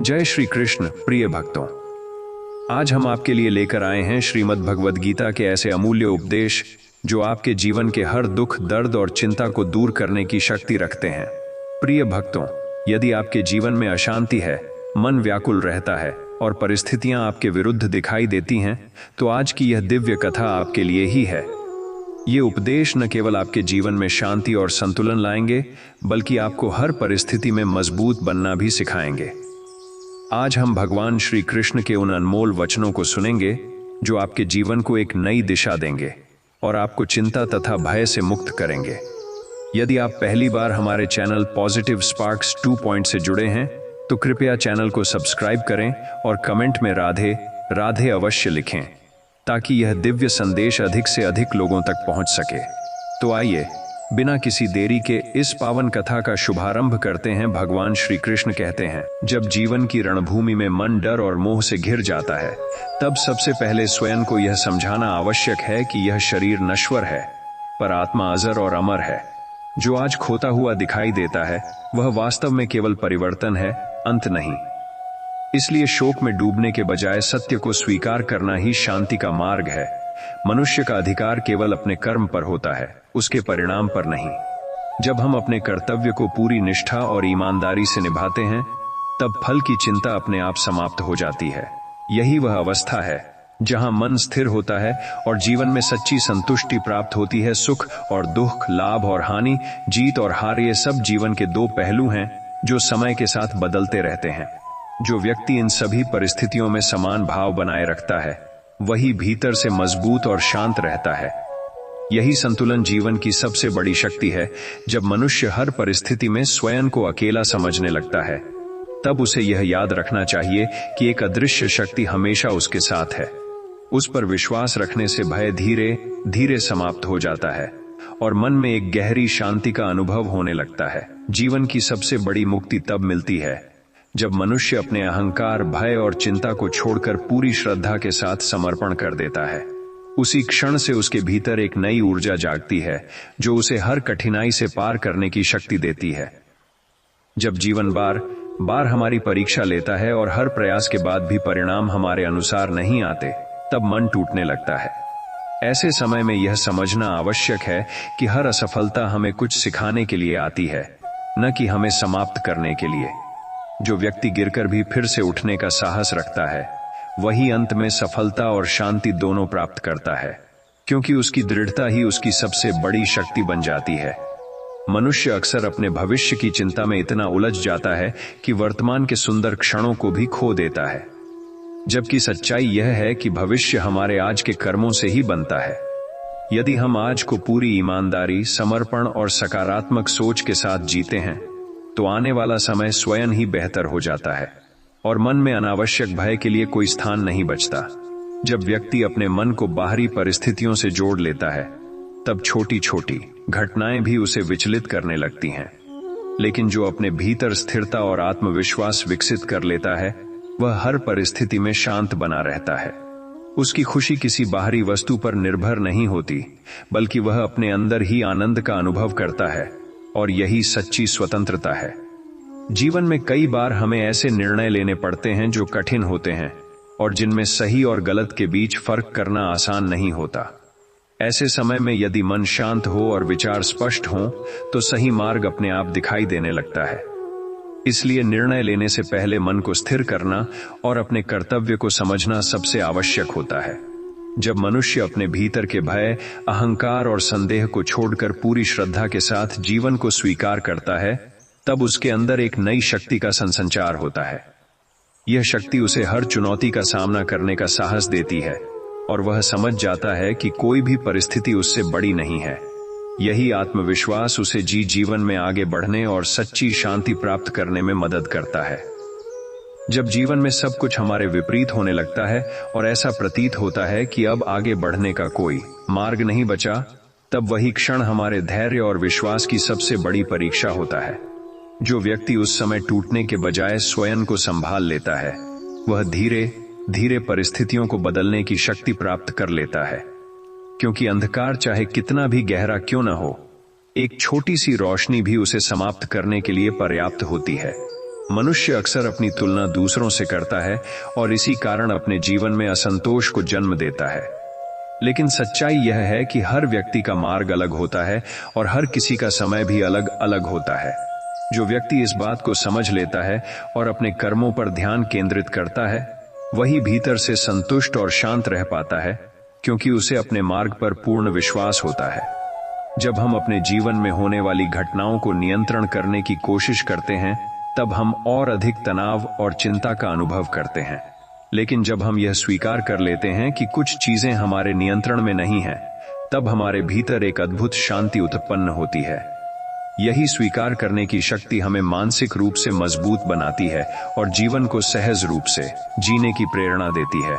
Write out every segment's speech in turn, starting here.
जय श्री कृष्ण प्रिय भक्तों। आज हम आपके लिए लेकर आए हैं श्रीमद् भगवद गीता के ऐसे अमूल्य उपदेश जो आपके जीवन के हर दुख, दर्द और चिंता को दूर करने की शक्ति रखते हैं। प्रिय भक्तों, यदि आपके जीवन में अशांति है, मन व्याकुल रहता है और परिस्थितियां आपके विरुद्ध दिखाई देती हैं, तो आज की यह दिव्य कथा आपके लिए ही है। ये उपदेश न केवल आपके जीवन में शांति और संतुलन लाएंगे, बल्कि आपको हर परिस्थिति में मजबूत बनना भी सिखाएंगे। आज हम भगवान श्री कृष्ण के उन अनमोल वचनों को सुनेंगे जो आपके जीवन को एक नई दिशा देंगे और आपको चिंता तथा भय से मुक्त करेंगे। यदि आप पहली बार हमारे चैनल पॉजिटिव स्पार्क्स 2 से जुड़े हैं, तो कृपया चैनल को सब्सक्राइब करें और कमेंट में राधे राधे अवश्य लिखें, ताकि यह दिव्य संदेश अधिक से अधिक लोगों तक पहुंच सके। तो आइए बिना किसी देरी के इस पावन कथा का शुभारंभ करते हैं। भगवान श्री कृष्ण कहते हैं, जब जीवन की रणभूमि में मन डर और मोह से घिर जाता है, तब सबसे पहले स्वयं को यह समझाना आवश्यक है कि यह शरीर नश्वर है, पर आत्मा अजर और अमर है। जो आज खोता हुआ दिखाई देता है, वह वास्तव में केवल परिवर्तन है, अंत नहीं। इसलिए शोक में डूबने के बजाय सत्य को स्वीकार करना ही शांति का मार्ग है। मनुष्य का अधिकार केवल अपने कर्म पर होता है, उसके परिणाम पर नहीं। जब हम अपने कर्तव्य को पूरी निष्ठा और ईमानदारी से निभाते हैं, तब फल की चिंता अपने आप समाप्त हो जाती है। यही वह अवस्था है जहां मन स्थिर होता है और जीवन में सच्ची संतुष्टि प्राप्त होती है। सुख और दुख, लाभ और हानि, जीत और हार, ये सब जीवन के दो पहलू हैं जो समय के साथ बदलते रहते हैं। जो व्यक्ति इन सभी परिस्थितियों में समान भाव बनाए रखता है, वही भीतर से मजबूत और शांत रहता है। यही संतुलन जीवन की सबसे बड़ी शक्ति है। जब मनुष्य हर परिस्थिति में स्वयं को अकेला समझने लगता है, तब उसे यह याद रखना चाहिए कि एक अदृश्य शक्ति हमेशा उसके साथ है। उस पर विश्वास रखने से भय धीरे धीरे समाप्त हो जाता है और मन में एक गहरी शांति का अनुभव होने लगता है। जीवन की सबसे बड़ी मुक्ति तब मिलती है जब मनुष्य अपने अहंकार, भय और चिंता को छोड़कर पूरी श्रद्धा के साथ समर्पण कर देता है। उसी क्षण से उसके भीतर एक नई ऊर्जा जागती है जो उसे हर कठिनाई से पार करने की शक्ति देती है। जब जीवन बार बार हमारी परीक्षा लेता है और हर प्रयास के बाद भी परिणाम हमारे अनुसार नहीं आते, तब मन टूटने लगता है। ऐसे समय में यह समझना आवश्यक है कि हर असफलता हमें कुछ सिखाने के लिए आती है, न कि हमें समाप्त करने के लिए। जो व्यक्ति गिरकर भी फिर से उठने का साहस रखता है, वही अंत में सफलता और शांति दोनों प्राप्त करता है, क्योंकि उसकी दृढ़ता ही उसकी सबसे बड़ी शक्ति बन जाती है। मनुष्य अक्सर अपने भविष्य की चिंता में इतना उलझ जाता है कि वर्तमान के सुंदर क्षणों को भी खो देता है, जबकि सच्चाई यह है कि भविष्य हमारे आज के कर्मों से ही बनता है। यदि हम आज को पूरी ईमानदारी, समर्पण और सकारात्मक सोच के साथ जीते हैं, तो आने वाला समय स्वयं ही बेहतर हो जाता है और मन में अनावश्यक भय के लिए कोई स्थान नहीं बचता। जब व्यक्ति अपने मन को बाहरी परिस्थितियों से जोड़ लेता है, तब छोटी छोटी घटनाएं भी उसे विचलित करने लगती हैं। लेकिन जो अपने भीतर स्थिरता और आत्मविश्वास विकसित कर लेता है, वह हर परिस्थिति में शांत बना रहता है। उसकी खुशी किसी बाहरी वस्तु पर निर्भर नहीं होती, बल्कि वह अपने अंदर ही आनंद का अनुभव करता है, और यही सच्ची स्वतंत्रता है। जीवन में कई बार हमें ऐसे निर्णय लेने पड़ते हैं जो कठिन होते हैं और जिनमें सही और गलत के बीच फर्क करना आसान नहीं होता। ऐसे समय में यदि मन शांत हो और विचार स्पष्ट हो, तो सही मार्ग अपने आप दिखाई देने लगता है। इसलिए निर्णय लेने से पहले मन को स्थिर करना और अपने कर्तव्य को समझना सबसे आवश्यक होता है। जब मनुष्य अपने भीतर के भय, अहंकार और संदेह को छोड़कर पूरी श्रद्धा के साथ जीवन को स्वीकार करता है, तब उसके अंदर एक नई शक्ति का संचार होता है। यह शक्ति उसे हर चुनौती का सामना करने का साहस देती है और वह समझ जाता है कि कोई भी परिस्थिति उससे बड़ी नहीं है। यही आत्मविश्वास उसे जीवन में आगे बढ़ने और सच्ची शांति प्राप्त करने में मदद करता है। जब जीवन में सब कुछ हमारे विपरीत होने लगता है और ऐसा प्रतीत होता है कि अब आगे बढ़ने का कोई मार्ग नहीं बचा, तब वही क्षण हमारे धैर्य और विश्वास की सबसे बड़ी परीक्षा होता है। जो व्यक्ति उस समय टूटने के बजाय स्वयं को संभाल लेता है, वह धीरे धीरे परिस्थितियों को बदलने की शक्ति प्राप्त कर लेता है। क्योंकि अंधकार चाहे कितना भी गहरा क्यों न हो, एक छोटी सी रोशनी भी उसे समाप्त करने के लिए पर्याप्त होती है। मनुष्य अक्सर अपनी तुलना दूसरों से करता है और इसी कारण अपने जीवन में असंतोष को जन्म देता है। लेकिन सच्चाई यह है कि हर व्यक्ति का मार्ग अलग होता है और हर किसी का समय भी अलग अलग होता है। जो व्यक्ति इस बात को समझ लेता है और अपने कर्मों पर ध्यान केंद्रित करता है, वही भीतर से संतुष्ट और शांत रह पाता है, क्योंकि उसे अपने मार्ग पर पूर्ण विश्वास होता है। जब हम अपने जीवन में होने वाली घटनाओं को नियंत्रण करने की कोशिश करते हैं, तब हम और अधिक तनाव और चिंता का अनुभव करते हैं। लेकिन जब हम यह स्वीकार कर लेते हैं कि कुछ चीजें हमारे नियंत्रण में नहीं हैं, तब हमारे भीतर एक अद्भुत शांति उत्पन्न होती है। यही स्वीकार करने की शक्ति हमें मानसिक रूप से मजबूत बनाती है और जीवन को सहज रूप से जीने की प्रेरणा देती है।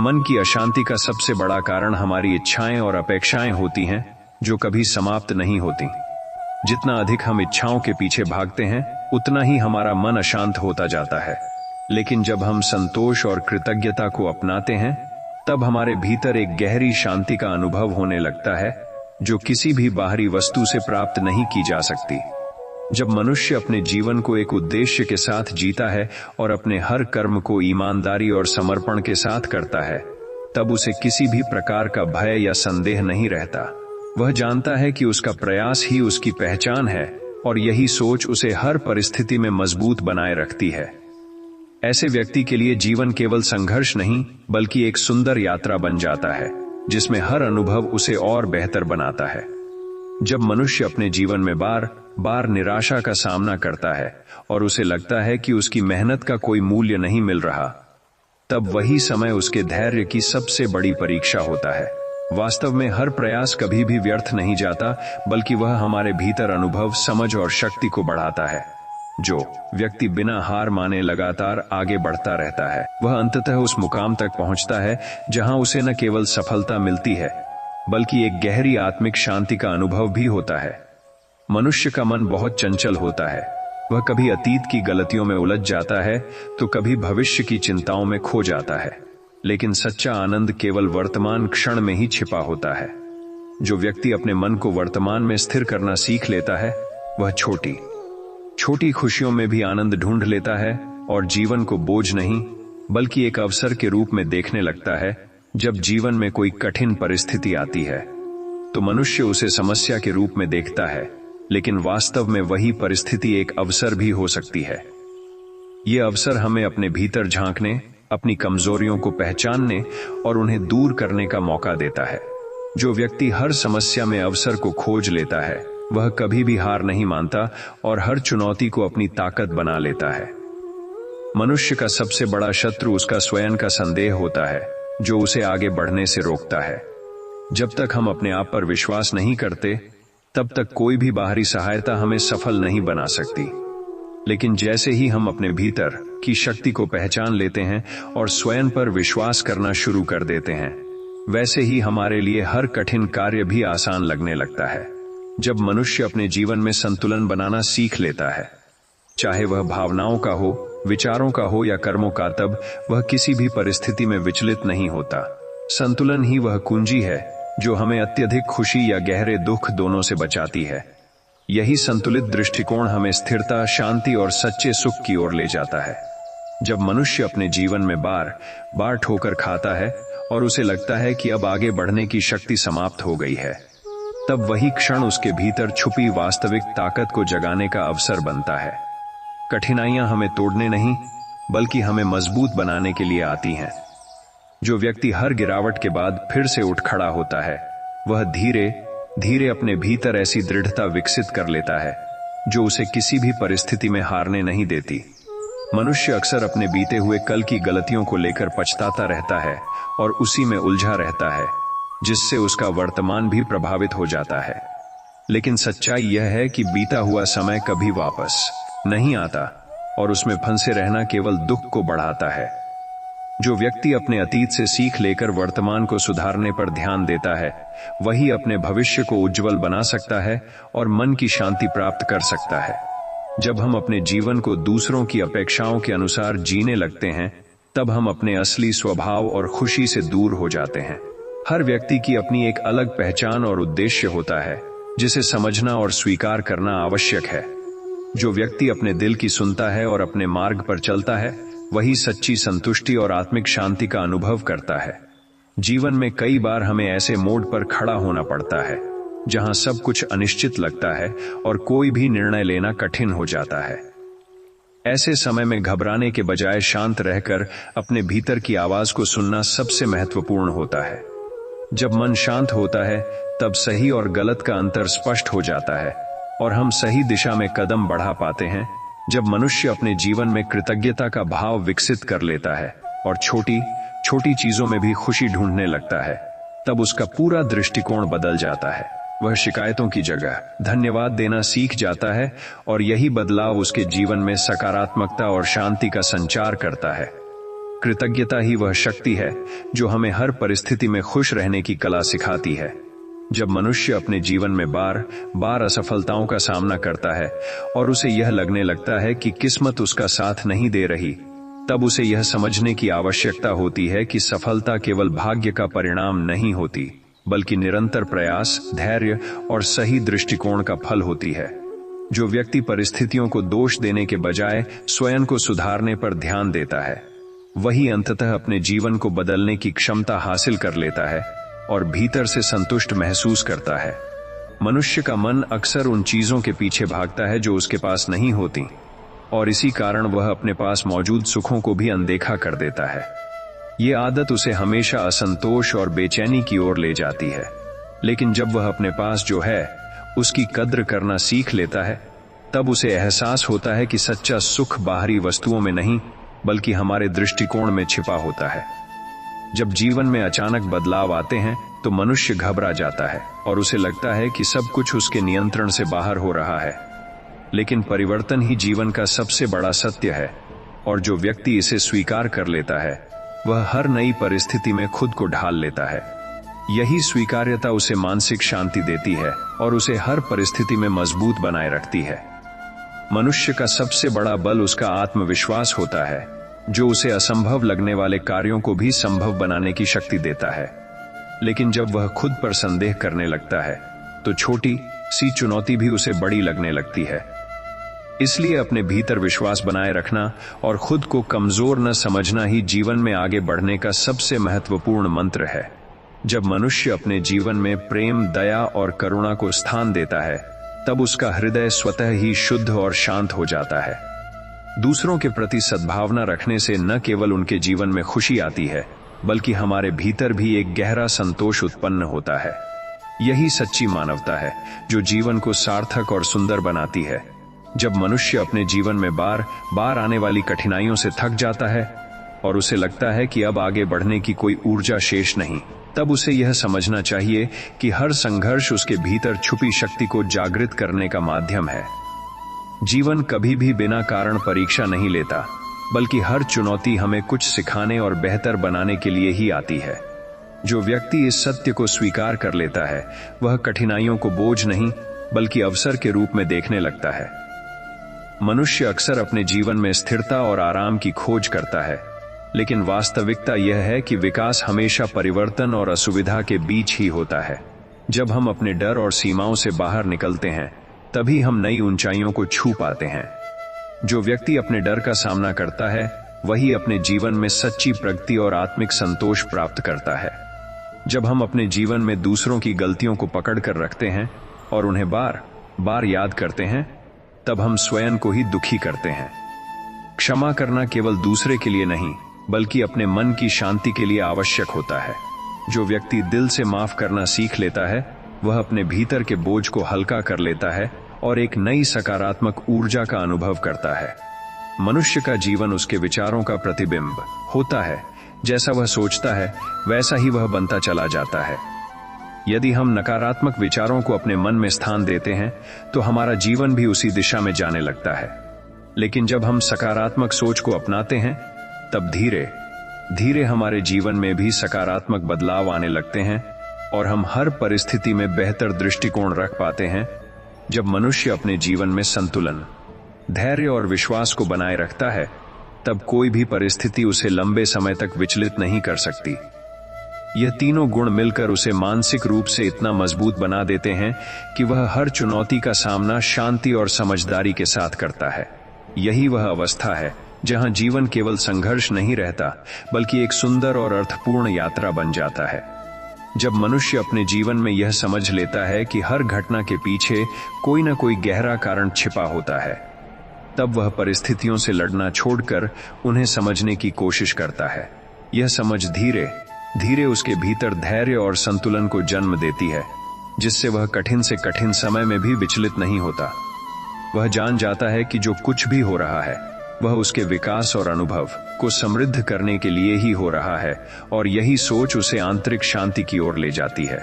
मन की अशांति का सबसे बड़ा कारण हमारी इच्छाएं और अपेक्षाएं होती हैं, जो कभी समाप्त नहीं होती। जितना अधिक हम इच्छाओं के पीछे भागते हैं, उतना ही हमारा मन अशांत होता जाता है। लेकिन जब हम संतोष और कृतज्ञता को अपनाते हैं, तब हमारे भीतर एक गहरी शांति का अनुभव होने लगता है, जो किसी भी बाहरी वस्तु से प्राप्त नहीं की जा सकती। जब मनुष्य अपने जीवन को एक उद्देश्य के साथ जीता है और अपने हर कर्म को ईमानदारी और समर्पण के साथ करता है, तब उसे किसी भी प्रकार का भय या संदेह नहीं रहता। वह जानता है कि उसका प्रयास ही उसकी पहचान है और यही सोच उसे हर परिस्थिति में मजबूत बनाए रखती है। ऐसे व्यक्ति के लिए जीवन केवल संघर्ष नहीं, बल्कि एक सुंदर यात्रा बन जाता है, जिसमें हर अनुभव उसे और बेहतर बनाता है। जब मनुष्य अपने जीवन में बार बार निराशा का सामना करता है और उसे लगता है कि उसकी मेहनत का कोई मूल्य नहीं मिल रहा, तब वही समय उसके धैर्य की सबसे बड़ी परीक्षा होता है। वास्तव में हर प्रयास कभी भी व्यर्थ नहीं जाता, बल्कि वह हमारे भीतर अनुभव, समझ और शक्ति को बढ़ाता है। जो व्यक्ति बिना हार माने लगातार आगे बढ़ता रहता है, वह अंततः उस मुकाम तक पहुंचता है जहां उसे न केवल सफलता मिलती है, बल्कि एक गहरी आत्मिक शांति का अनुभव भी होता है। मनुष्य का मन बहुत चंचल होता है। वह कभी अतीत की गलतियों में उलझ जाता है, तो कभी भविष्य की चिंताओं में खो जाता है। लेकिन सच्चा आनंद केवल वर्तमान क्षण में ही छिपा होता है। जो व्यक्ति अपने मन को वर्तमान में स्थिर करना सीख लेता है, वह छोटी छोटी खुशियों में भी आनंद ढूंढ लेता है और जीवन को बोझ नहीं, बल्कि एक अवसर के रूप में देखने लगता है। जब जीवन में कोई कठिन परिस्थिति आती है, तो मनुष्य उसे समस्या के रूप में देखता है, लेकिन वास्तव में वही परिस्थिति एक अवसर भी हो सकती है। यह अवसर हमें अपने भीतर झांकने, अपनी कमजोरियों को पहचानने और उन्हें दूर करने का मौका देता है। जो व्यक्ति हर समस्या में अवसर को खोज लेता है, वह कभी भी हार नहीं मानता और हर चुनौती को अपनी ताकत बना लेता है। मनुष्य का सबसे बड़ा शत्रु उसका स्वयं का संदेह होता है, जो उसे आगे बढ़ने से रोकता है। जब तक हम अपने आप पर विश्वास नहीं करते, तब तक कोई भी बाहरी सहायता हमें सफल नहीं बना सकती। लेकिन जैसे ही हम अपने भीतर की शक्ति को पहचान लेते हैं और स्वयं पर विश्वास करना शुरू कर देते हैं, वैसे ही हमारे लिए हर कठिन कार्य भी आसान लगने लगता है। जब मनुष्य अपने जीवन में संतुलन बनाना सीख लेता है, चाहे वह भावनाओं का हो, विचारों का हो या कर्मों का, तब वह किसी भी परिस्थिति में विचलित नहीं होता। संतुलन ही वह कुंजी है जो हमें अत्यधिक खुशी या गहरे दुख दोनों से बचाती है। यही संतुलित दृष्टिकोण हमें स्थिरता, शांति और सच्चे सुख की ओर ले जाता है। जब मनुष्य अपने जीवन में बार बार ठोकर खाता है और उसे लगता है कि अब आगे बढ़ने की शक्ति समाप्त हो गई है, तब वही क्षण उसके भीतर छुपी वास्तविक ताकत को जगाने का अवसर बनता है। कठिनाइयां हमें तोड़ने नहीं, बल्कि हमें मजबूत बनाने के लिए आती हैं। जो व्यक्ति हर गिरावट के बाद फिर से उठ खड़ा होता है, वह धीरे धीरे अपने भीतर ऐसी दृढ़ता विकसित कर लेता है जो उसे किसी भी परिस्थिति में हारने नहीं देती। मनुष्य अक्सर अपने बीते हुए कल की गलतियों को लेकर पछताता रहता है और उसी में उलझा रहता है, जिससे उसका वर्तमान भी प्रभावित हो जाता है। लेकिन सच्चाई यह है कि बीता हुआ समय कभी वापस नहीं आता और उसमें फंसे रहना केवल दुख को बढ़ाता है। जो व्यक्ति अपने अतीत से सीख लेकर वर्तमान को सुधारने पर ध्यान देता है, वही अपने भविष्य को उज्जवल बना सकता है और मन की शांति प्राप्त कर सकता है। जब हम अपने जीवन को दूसरों की अपेक्षाओं के अनुसार जीने लगते हैं, तब हम अपने असली स्वभाव और खुशी से दूर हो जाते हैं। हर व्यक्ति की अपनी एक अलग पहचान और उद्देश्य होता है, जिसे समझना और स्वीकार करना आवश्यक है। जो व्यक्ति अपने दिल की सुनता है और अपने मार्ग पर चलता है, वही सच्ची संतुष्टि और आत्मिक शांति का अनुभव करता है। जीवन में कई बार हमें ऐसे मोड़ पर खड़ा होना पड़ता है जहां सब कुछ अनिश्चित लगता है और कोई भी निर्णय लेना कठिन हो जाता है। ऐसे समय में घबराने के बजाय शांत रहकर अपने भीतर की आवाज को सुनना सबसे महत्वपूर्ण होता है। जब मन शांत होता है तब सही और गलत का अंतर स्पष्ट हो जाता है और हम सही दिशा में कदम बढ़ा पाते हैं। जब मनुष्य अपने जीवन में कृतज्ञता का भाव विकसित कर लेता है और छोटी छोटी चीजों में भी खुशी ढूंढने लगता है, तब उसका पूरा दृष्टिकोण बदल जाता है। वह शिकायतों की जगह धन्यवाद देना सीख जाता है और यही बदलाव उसके जीवन में सकारात्मकता और शांति का संचार करता है। कृतज्ञता ही वह शक्ति है जो हमें हर परिस्थिति में खुश रहने की कला सिखाती है। जब मनुष्य अपने जीवन में बार बार असफलताओं का सामना करता है और उसे यह लगने लगता है कि किस्मत उसका साथ नहीं दे रही, तब उसे यह समझने की आवश्यकता होती है कि सफलता केवल भाग्य का परिणाम नहीं होती, बल्कि निरंतर प्रयास, धैर्य और सही दृष्टिकोण का फल होती है। जो व्यक्ति परिस्थितियों को दोष देने के बजाय स्वयं को सुधारने पर ध्यान देता है, वही अंततः अपने जीवन को बदलने की क्षमता हासिल कर लेता है और भीतर से संतुष्ट महसूस करता है। मनुष्य का मन अक्सर उन चीजों के पीछे भागता है जो उसके पास नहीं होती, और इसी कारण वह अपने पास मौजूद सुखों को भी अनदेखा कर देता है। ये आदत उसे हमेशा असंतोष और बेचैनी की ओर ले जाती है। लेकिन जब वह अपने पास जो है उसकी कद्र करना सीख लेता है, तब उसे एहसास होता है कि सच्चा सुख बाहरी वस्तुओं में नहीं बल्कि हमारे दृष्टिकोण में छिपा होता है। जब जीवन में अचानक बदलाव आते हैं तो मनुष्य घबरा जाता है और उसे लगता है कि सब कुछ उसके नियंत्रण से बाहर हो रहा है। लेकिन परिवर्तन ही जीवन का सबसे बड़ा सत्य है, और जो व्यक्ति इसे स्वीकार कर लेता है वह हर नई परिस्थिति में खुद को ढाल लेता है। यही स्वीकार्यता उसे मानसिक शांति देती है और उसे हर परिस्थिति में मजबूत बनाए रखती है। मनुष्य का सबसे बड़ा बल उसका आत्मविश्वास होता है, जो उसे असंभव लगने वाले कार्यों को भी संभव बनाने की शक्ति देता है। लेकिन जब वह खुद पर संदेह करने लगता है तो छोटी सी चुनौती भी उसे बड़ी लगने लगती है। इसलिए अपने भीतर विश्वास बनाए रखना और खुद को कमजोर न समझना ही जीवन में आगे बढ़ने का सबसे महत्वपूर्ण मंत्र है। जब मनुष्य अपने जीवन में प्रेम, दया और करुणा को स्थान देता है, तब उसका हृदय स्वतः ही शुद्ध और शांत हो जाता है। दूसरों के प्रति सद्भावना रखने से न केवल उनके जीवन में खुशी आती है, बल्कि हमारे भीतर भी एक गहरा संतोष उत्पन्न होता है। यही सच्ची मानवता है जो जीवन को सार्थक और सुंदर बनाती है। जब मनुष्य अपने जीवन में बार बार आने वाली कठिनाइयों से थक जाता है और उसे लगता है कि अब आगे बढ़ने की कोई ऊर्जा शेष नहीं, तब उसे यह समझना चाहिए कि हर संघर्ष उसके भीतर छुपी शक्ति को जागृत करने का माध्यम है। जीवन कभी भी बिना कारण परीक्षा नहीं लेता, बल्कि हर चुनौती हमें कुछ सिखाने और बेहतर बनाने के लिए ही आती है। जो व्यक्ति इस सत्य को स्वीकार कर लेता है, वह कठिनाइयों को बोझ नहीं बल्कि अवसर के रूप में देखने लगता है। मनुष्य अक्सर अपने जीवन में स्थिरता और आराम की खोज करता है, लेकिन वास्तविकता यह है कि विकास हमेशा परिवर्तन और असुविधा के बीच ही होता है। जब हम अपने डर और सीमाओं से बाहर निकलते हैं, तभी हम नई ऊंचाइयों को छू पाते हैं। जो व्यक्ति अपने डर का सामना करता है, वही अपने जीवन में सच्ची प्रगति और आत्मिक संतोष प्राप्त करता है। जब हम अपने जीवन में दूसरों की गलतियों को पकड़ कर रखते हैं और उन्हें बार बार याद करते हैं, तब हम स्वयं को ही दुखी करते हैं। क्षमा करना केवल दूसरे के लिए नहीं, बल्कि अपने मन की शांति के लिए आवश्यक होता है। जो व्यक्ति दिल से माफ करना सीख लेता है, वह अपने भीतर के बोझ को हल्का कर लेता है और एक नई सकारात्मक ऊर्जा का अनुभव करता है। मनुष्य का जीवन उसके विचारों का प्रतिबिंब होता है। जैसा वह सोचता है, वैसा ही वह बनता चला जाता है। यदि हम नकारात्मक विचारों को अपने मन में स्थान देते हैं, तो हमारा जीवन भी उसी दिशा में जाने लगता है। लेकिन जब हम सकारात्मक सोच को अपनाते हैं, तब धीरे धीरे हमारे जीवन में भी सकारात्मक बदलाव आने लगते हैं और हम हर परिस्थिति में बेहतर दृष्टिकोण रख पाते हैं। जब मनुष्य अपने जीवन में संतुलन, धैर्य और विश्वास को बनाए रखता है, तब कोई भी परिस्थिति उसे लंबे समय तक विचलित नहीं कर सकती। यह तीनों गुण मिलकर उसे मानसिक रूप से इतना मजबूत बना देते हैं कि वह हर चुनौती का सामना शांति और समझदारी के साथ करता है। यही वह अवस्था है जहां जीवन केवल संघर्ष नहीं रहता, बल्कि एक सुंदर और अर्थपूर्ण यात्रा बन जाता है। जब मनुष्य अपने जीवन में यह समझ लेता है कि हर घटना के पीछे कोई न कोई गहरा कारण छिपा होता है, तब वह परिस्थितियों से लड़ना छोड़कर उन्हें समझने की कोशिश करता है। यह समझ धीरे धीरे उसके भीतर धैर्य और संतुलन को जन्म देती है, जिससे वह कठिन से कठिन समय में भी विचलित नहीं होता। वह जान जाता है कि जो कुछ भी हो रहा है वह उसके विकास और अनुभव को समृद्ध करने के लिए ही हो रहा है, और यही सोच उसे आंतरिक शांति की ओर ले जाती है।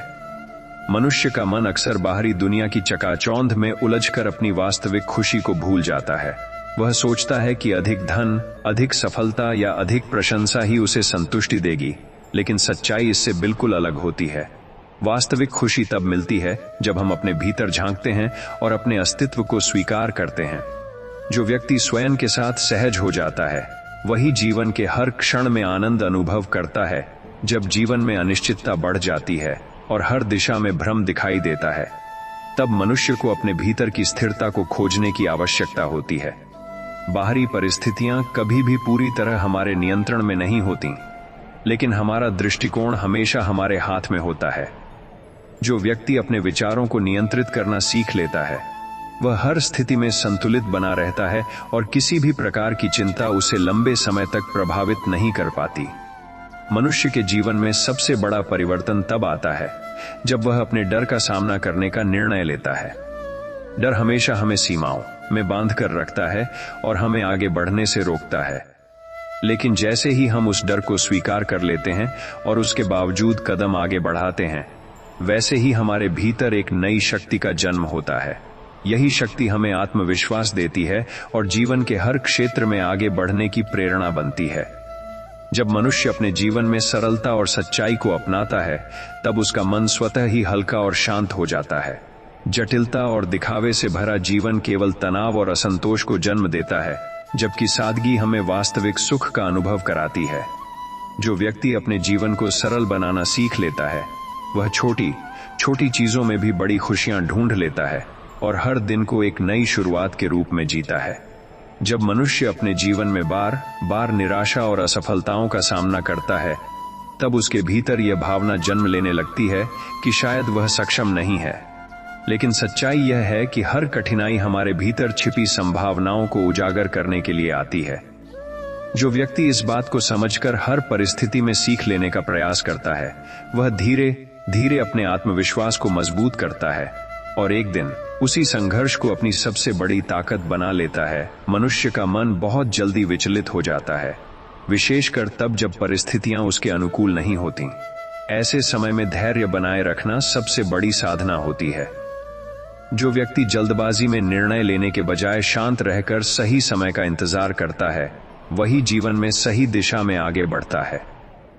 मनुष्य का मन अक्सर बाहरी दुनिया की चकाचौंध में उलझकर अपनी वास्तविक खुशी को भूल जाता है। वह सोचता है कि अधिक धन, अधिक सफलता या अधिक प्रशंसा ही उसे संतुष्टि देगी, लेकिन सच्चाई इससे बिल्कुल अलग होती है। वास्तविक खुशी तब मिलती है जब हम अपने भीतर झांकते हैं और अपने अस्तित्व को स्वीकार करते हैं। जो व्यक्ति स्वयं के साथ सहज हो जाता है वही जीवन के हर क्षण में आनंद अनुभव करता है। जब जीवन में अनिश्चितता बढ़ जाती है और हर दिशा में भ्रम दिखाई देता है, तब मनुष्य को अपने भीतर की स्थिरता को खोजने की आवश्यकता होती है। बाहरी परिस्थितियां कभी भी पूरी तरह हमारे नियंत्रण में नहीं होती, लेकिन हमारा दृष्टिकोण हमेशा हमारे हाथ में होता है। जो व्यक्ति अपने विचारों को नियंत्रित करना सीख लेता है वह हर स्थिति में संतुलित बना रहता है और किसी भी प्रकार की चिंता उसे लंबे समय तक प्रभावित नहीं कर पाती। मनुष्य के जीवन में सबसे बड़ा परिवर्तन तब आता है जब वह अपने डर का सामना करने का निर्णय लेता है। डर हमेशा हमें सीमाओं में बांध कर रखता है और हमें आगे बढ़ने से रोकता है। लेकिन जैसे ही हम उस डर को स्वीकार कर लेते हैं और उसके बावजूद कदम आगे बढ़ाते हैं, वैसे ही हमारे भीतर एक नई शक्ति का जन्म होता है। यही शक्ति हमें आत्मविश्वास देती है और जीवन के हर क्षेत्र में आगे बढ़ने की प्रेरणा बनती है। जब मनुष्य अपने जीवन में सरलता और सच्चाई को अपनाता है, तब उसका मन स्वतः ही हल्का और शांत हो जाता है। जटिलता और दिखावे से भरा जीवन केवल तनाव और असंतोष को जन्म देता है, जबकि सादगी हमें वास्तविक सुख का अनुभव कराती है। जो व्यक्ति अपने जीवन को सरल बनाना सीख लेता है वह छोटी छोटी चीजों में भी बड़ी खुशियां ढूंढ लेता है और हर दिन को एक नई शुरुआत के रूप में जीता है। जब मनुष्य अपने जीवन में बार बार निराशा और असफलताओं का सामना करता है, तब उसके भीतर यह भावना जन्म लेने लगती है कि शायद वह सक्षम नहीं है। लेकिन सच्चाई यह है कि हर कठिनाई हमारे भीतर छिपी संभावनाओं को उजागर करने के लिए आती है। जो व्यक्ति इस बात को समझकर हर परिस्थिति में सीख लेने का प्रयास करता है, वह धीरे धीरे अपने आत्मविश्वास को मजबूत करता है और एक दिन उसी संघर्ष को अपनी सबसे बड़ी ताकत बना लेता है। मनुष्य का मन बहुत जल्दी विचलित हो जाता है, विशेषकर तब जब परिस्थितियां उसके अनुकूल नहीं होती। ऐसे समय में धैर्य बनाए रखना सबसे बड़ी साधना होती है। जो व्यक्ति जल्दबाजी में निर्णय लेने के बजाय शांत रहकर सही समय का इंतजार करता है, वही जीवन में सही दिशा में आगे बढ़ता है।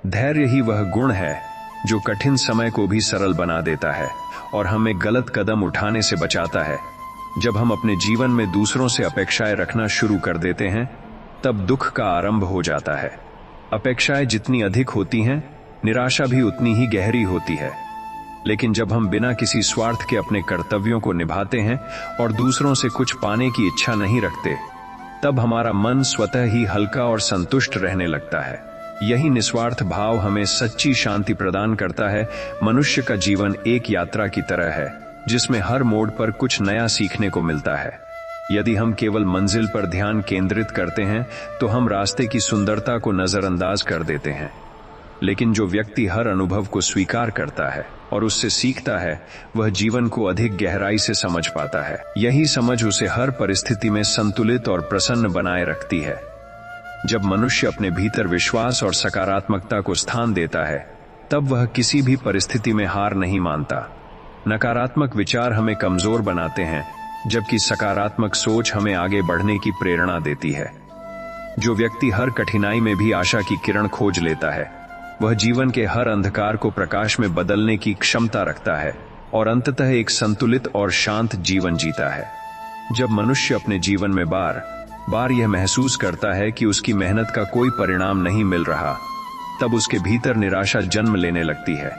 धैर्य ही वह गुण है जो कठिन समय को भी सरल बना देता है और हमें गलत कदम उठाने से बचाता है। जब हम अपने जीवन में दूसरों से अपेक्षाएं रखना शुरू कर देते हैं, तब दुख का आरंभ हो जाता है। अपेक्षाएं जितनी अधिक होती हैं, निराशा भी उतनी ही गहरी होती है। लेकिन जब हम बिना किसी स्वार्थ के अपने कर्तव्यों को निभाते हैं और दूसरों से कुछ पाने की इच्छा नहीं रखते, तब हमारा मन स्वतः ही हल्का और संतुष्ट रहने लगता है। यही निस्वार्थ भाव हमें सच्ची शांति प्रदान करता है। मनुष्य का जीवन एक यात्रा की तरह है, जिसमें हर मोड़ पर कुछ नया सीखने को मिलता है। यदि हम केवल मंजिल पर ध्यान केंद्रित करते हैं, तो हम रास्ते की सुंदरता को नजरअंदाज कर देते हैं। लेकिन जो व्यक्ति हर अनुभव को स्वीकार करता है और उससे सीखता है, वह जीवन को अधिक गहराई से समझ पाता है। यही समझ उसे हर परिस्थिति में संतुलित और प्रसन्न बनाए रखती है। जब मनुष्य अपने भीतर विश्वास और सकारात्मकता को स्थान देता है, तब वह किसी भी परिस्थिति में हार नहीं मानता। नकारात्मक विचार हमें कमजोर बनाते हैं, जबकि सकारात्मक सोच हमें आगे बढ़ने की प्रेरणा देती है। जो व्यक्ति हर कठिनाई में भी आशा की किरण खोज लेता है, वह जीवन के हर अंधकार को प्रकाश में बदलने की क्षमता रखता है और अंततः एक संतुलित और शांत जीवन जीता है। जब मनुष्य अपने जीवन में बार बार यह महसूस करता है कि उसकी मेहनत का कोई परिणाम नहीं मिल रहा, तब उसके भीतर निराशा जन्म लेने लगती है।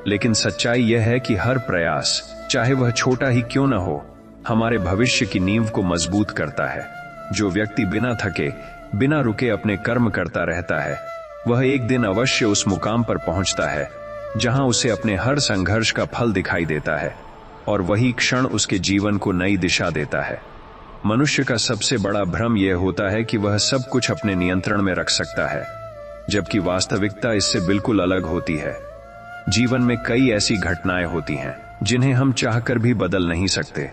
लेकिन सच्चाई यह है कि हर प्रयास, चाहे वह छोटा ही क्यों न हो, हमारे भविष्य की नींव को मजबूत करता है। जो व्यक्ति बिना थके, बिना रुके अपने कर्म करता रहता है, वह एक दिन अवश्य उस मुकाम पर पहुंचता है जहां उसे अपने हर संघर्ष का फल दिखाई देता है, और वही क्षण उसके जीवन को नई दिशा देता है। मनुष्य का सबसे बड़ा भ्रम यह होता है कि वह सब कुछ अपने नियंत्रण में रख सकता है, जबकि वास्तविकता इससे बिल्कुल अलग होती है। जीवन में कई ऐसी घटनाएं होती हैं जिन्हें हम चाहकर भी बदल नहीं सकते।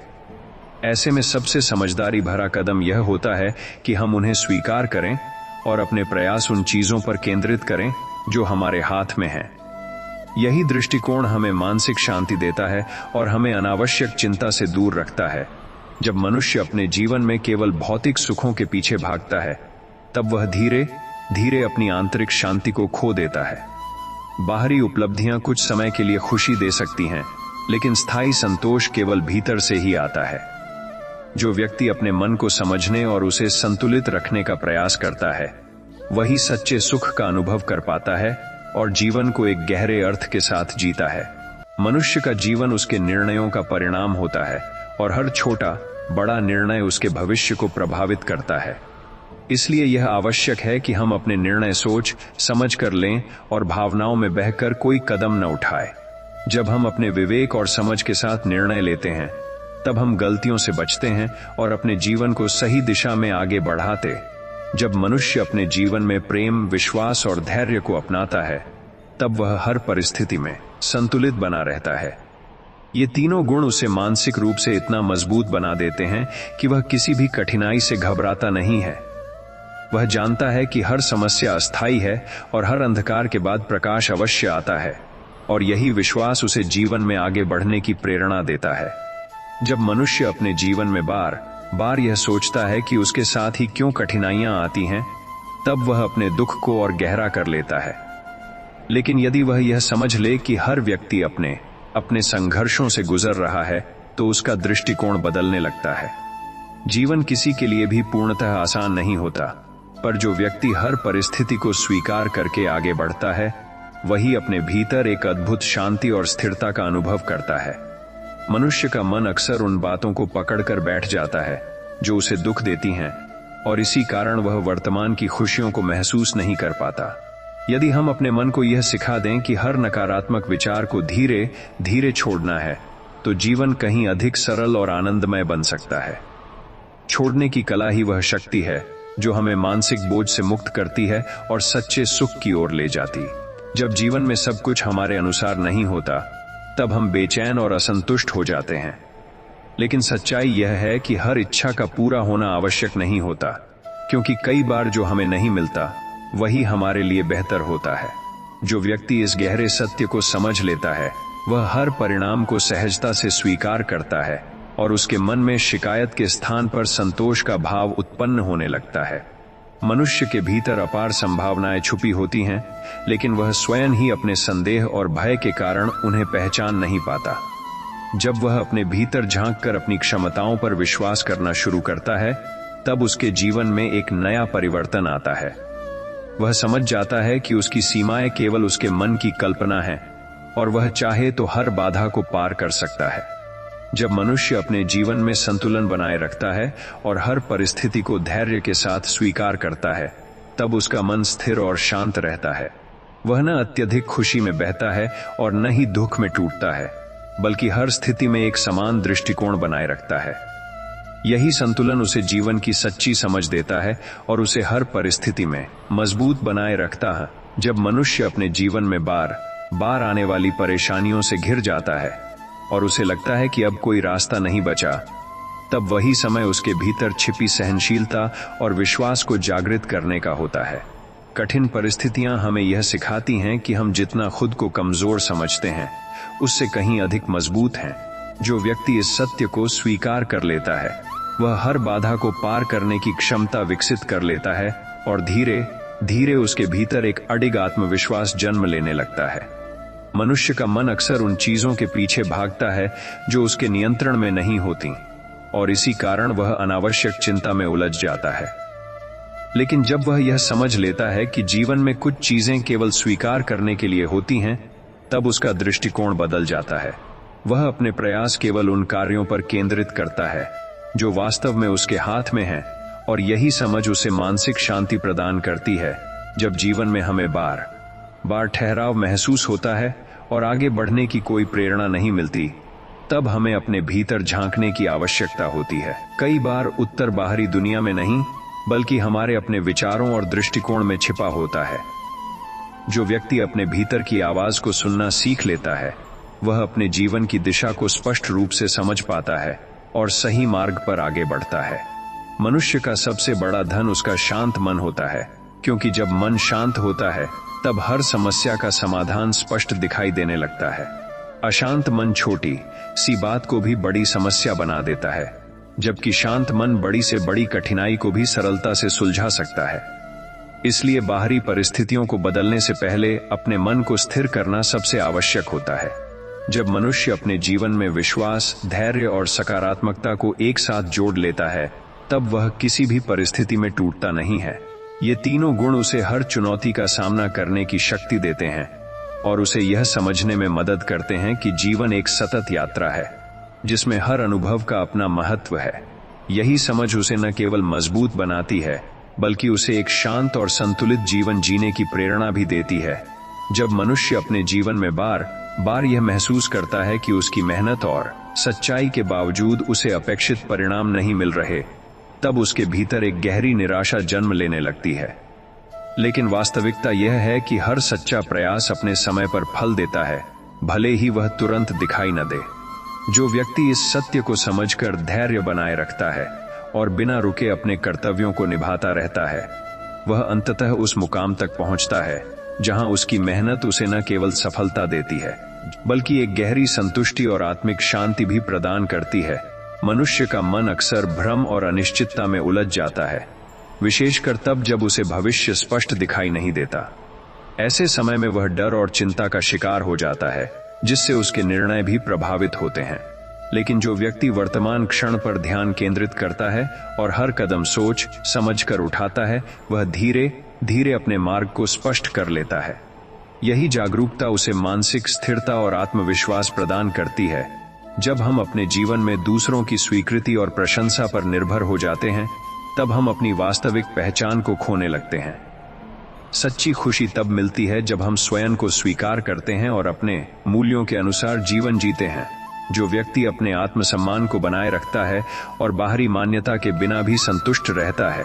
ऐसे में सबसे समझदारी भरा कदम यह होता है कि हम उन्हें स्वीकार करें और अपने प्रयास उन चीजों पर केंद्रित करें जो हमारे हाथ में हैं। यही दृष्टिकोण हमें मानसिक शांति देता है और हमें अनावश्यक चिंता से दूर रखता है। जब मनुष्य अपने जीवन में केवल भौतिक सुखों के पीछे भागता है, तब वह धीरे धीरे अपनी आंतरिक शांति को खो देता है। बाहरी उपलब्धियां कुछ समय के लिए खुशी दे सकती हैं, लेकिन स्थायी संतोष केवल भीतर से ही आता है। जो व्यक्ति अपने मन को समझने और उसे संतुलित रखने का प्रयास करता है, वही सच्चे सुख का अनुभव कर पाता है और जीवन को एक गहरे अर्थ के साथ जीता है। मनुष्य का जीवन उसके निर्णयों का परिणाम होता है और हर छोटा बड़ा निर्णय उसके भविष्य को प्रभावित करता है। इसलिए यह आवश्यक है कि हम अपने निर्णय सोच समझ कर लें और भावनाओं में बहकर कोई कदम न उठाएं। जब हम अपने विवेक और समझ के साथ निर्णय लेते हैं, तब हम गलतियों से बचते हैं और अपने जीवन को सही दिशा में आगे बढ़ाते। जब मनुष्य अपने जीवन में प्रेम, विश्वास और धैर्य को अपनाता है, तब वह हर परिस्थिति में संतुलित बना रहता है। ये तीनों गुण उसे मानसिक रूप से इतना मजबूत बना देते हैं कि वह किसी भी कठिनाई से घबराता नहीं है। वह जानता है कि हर समस्या अस्थायी है और हर अंधकार के बाद प्रकाश अवश्य आता है, और यही विश्वास उसे जीवन में आगे बढ़ने की प्रेरणा देता है। जब मनुष्य अपने जीवन में बार बार यह सोचता है कि उसके साथ ही क्यों कठिनाइयां आती हैं, तब वह अपने दुख को और गहरा कर लेता है। लेकिन यदि वह यह समझ ले कि हर व्यक्ति अपने अपने संघर्षों से गुजर रहा है, तो उसका दृष्टिकोण बदलने लगता है। जीवन किसी के लिए भी पूर्णतः आसान नहीं होता, पर जो व्यक्ति हर परिस्थिति को स्वीकार करके आगे बढ़ता है, वही अपने भीतर एक अद्भुत शांति और स्थिरता का अनुभव करता है। मनुष्य का मन अक्सर उन बातों को पकड़कर बैठ जाता है जो उसे दुख देती हैं, और इसी कारण वह वर्तमान की खुशियों को महसूस नहीं कर पाता। यदि हम अपने मन को यह सिखा दें कि हर नकारात्मक विचार को धीरे धीरे छोड़ना है, तो जीवन कहीं अधिक सरल और आनंदमय बन सकता है। छोड़ने की कला ही वह शक्ति है जो हमें मानसिक बोझ से मुक्त करती है और सच्चे सुख की ओर ले जाती। जब जीवन में सब कुछ हमारे अनुसार नहीं होता, तब हम बेचैन और असंतुष्ट हो जाते हैं। लेकिन सच्चाई यह है कि हर इच्छा का पूरा होना आवश्यक नहीं होता, क्योंकि कई बार जो हमें नहीं मिलता वही हमारे लिए बेहतर होता है। जो व्यक्ति इस गहरे सत्य को समझ लेता है, वह हर परिणाम को सहजता से स्वीकार करता है और उसके मन में शिकायत के स्थान पर संतोष का भाव उत्पन्न होने लगता है। मनुष्य के भीतर अपार संभावनाएं छुपी होती हैं, लेकिन वह स्वयं ही अपने संदेह और भय के कारण उन्हें पहचान नहीं पाता। जब वह अपने भीतर झांककर अपनी क्षमताओं पर विश्वास करना शुरू करता है, तब उसके जीवन में एक नया परिवर्तन आता है। वह समझ जाता है कि उसकी सीमाएं केवल उसके मन की कल्पना है और वह चाहे तो हर बाधा को पार कर सकता है। जब मनुष्य अपने जीवन में संतुलन बनाए रखता है और हर परिस्थिति को धैर्य के साथ स्वीकार करता है, तब उसका मन स्थिर और शांत रहता है। वह न अत्यधिक खुशी में बहता है और न ही दुख में टूटता है, बल्कि हर स्थिति में एक समान दृष्टिकोण बनाए रखता है। यही संतुलन उसे जीवन की सच्ची समझ देता है और उसे हर परिस्थिति में मजबूत बनाए रखता है। जब मनुष्य अपने जीवन में बार बार आने वाली परेशानियों से घिर जाता है और उसे लगता है कि अब कोई रास्ता नहीं बचा, तब वही समय उसके भीतर छिपी सहनशीलता और विश्वास को जागृत करने का होता है। कठिन परिस्थितियां हमें यह सिखाती हैं कि हम जितना खुद को कमजोर समझते हैं, उससे कहीं अधिक मजबूत हैं। जो व्यक्ति इस सत्य को स्वीकार कर लेता है, वह हर बाधा को पार करने की क्षमता विकसित कर लेता है और धीरे धीरे उसके भीतर एक अडिग आत्मविश्वास जन्म लेने लगता है। मनुष्य का मन अक्सर उन चीजों के पीछे भागता है जो उसके नियंत्रण में नहीं होती, और इसी कारण वह अनावश्यक चिंता में उलझ जाता है। लेकिन जब वह यह समझ लेता है कि जीवन में कुछ चीजें केवल स्वीकार करने के लिए होती हैं, तब उसका दृष्टिकोण बदल जाता है। वह अपने प्रयास केवल उन कार्यों पर केंद्रित करता है जो वास्तव में उसके हाथ में हैं, और यही समझ उसे मानसिक शांति प्रदान करती है। जब जीवन में हमें बार बार ठहराव महसूस होता है और आगे बढ़ने की कोई प्रेरणा नहीं मिलती, तब हमें अपने भीतर झांकने की आवश्यकता होती है। कई बार उत्तर बाहरी दुनिया में नहीं, बल्कि हमारे अपने विचारों और दृष्टिकोण में छिपा होता है। जो व्यक्ति अपने भीतर की आवाज को सुनना सीख लेता है, वह अपने जीवन की दिशा को स्पष्ट रूप से समझ पाता है और सही मार्ग पर आगे बढ़ता है। मनुष्य का सबसे बड़ा धन उसका शांत मन होता है, क्योंकि जब मन शांत होता है तब हर समस्या का समाधान स्पष्ट दिखाई देने लगता है। अशांत मन छोटी सी बात को भी बड़ी समस्या बना देता है, जबकि शांत मन बड़ी से बड़ी कठिनाई को भी सरलता से सुलझा सकता है। इसलिए बाहरी परिस्थितियों को बदलने से पहले अपने मन को स्थिर करना सबसे आवश्यक होता है। जब मनुष्य अपने जीवन में विश्वास, धैर्य और सकारात्मकता को एक साथ जोड़ लेता है, तब वह किसी भी परिस्थिति में टूटता नहीं है। ये तीनों गुण उसे हर चुनौती का सामना करने की शक्ति देते हैं और उसे यह समझने में मदद करते हैं कि जीवन एक सतत यात्रा है, जिसमें हर अनुभव का अपना महत्व है। यही समझ उसे न केवल मजबूत बनाती है, बल्कि उसे एक शांत और संतुलित जीवन जीने की प्रेरणा भी देती है। जब मनुष्य अपने जीवन में बार बार यह महसूस करता है कि उसकी मेहनत और सच्चाई के बावजूद उसे अपेक्षित परिणाम नहीं मिल रहे, तब उसके भीतर एक गहरी निराशा जन्म लेने लगती है। लेकिन वास्तविकता यह है कि हर सच्चा प्रयास अपने समय पर फल देता है, भले ही वह तुरंत दिखाई न दे। जो व्यक्ति इस सत्य को समझकर धैर्य बनाए रखता है और बिना रुके अपने कर्तव्यों को निभाता रहता है, वह अंततः उस मुकाम तक पहुंचता है जहां उसकी मेहनत उसे न केवल सफलता देती है, बल्कि एक गहरी संतुष्टि और आत्मिक शांति भी प्रदान करती है। मनुष्य का मन अक्सर भ्रम और अनिश्चितता में उलझ जाता है, विशेषकर तब जब उसे भविष्य स्पष्ट दिखाई नहीं देता। ऐसे समय में वह डर और चिंता का शिकार हो जाता है, जिससे उसके निर्णय भी प्रभावित होते हैं। लेकिन जो व्यक्ति वर्तमान क्षण पर ध्यान केंद्रित करता है और हर कदम सोच समझ कर उठाता है, वह धीरे धीरे अपने मार्ग को स्पष्ट कर लेता है। यही जागरूकता उसे मानसिक स्थिरता और आत्मविश्वास प्रदान करती है। जब हम अपने जीवन में दूसरों की स्वीकृति और प्रशंसा पर निर्भर हो जाते हैं, तब हम अपनी वास्तविक पहचान को खोने लगते हैं। सच्ची खुशी तब मिलती है जब हम स्वयं को स्वीकार करते हैं और अपने मूल्यों के अनुसार जीवन जीते हैं। जो व्यक्ति अपने आत्मसम्मान को बनाए रखता है और बाहरी मान्यता के बिना भी संतुष्ट रहता है,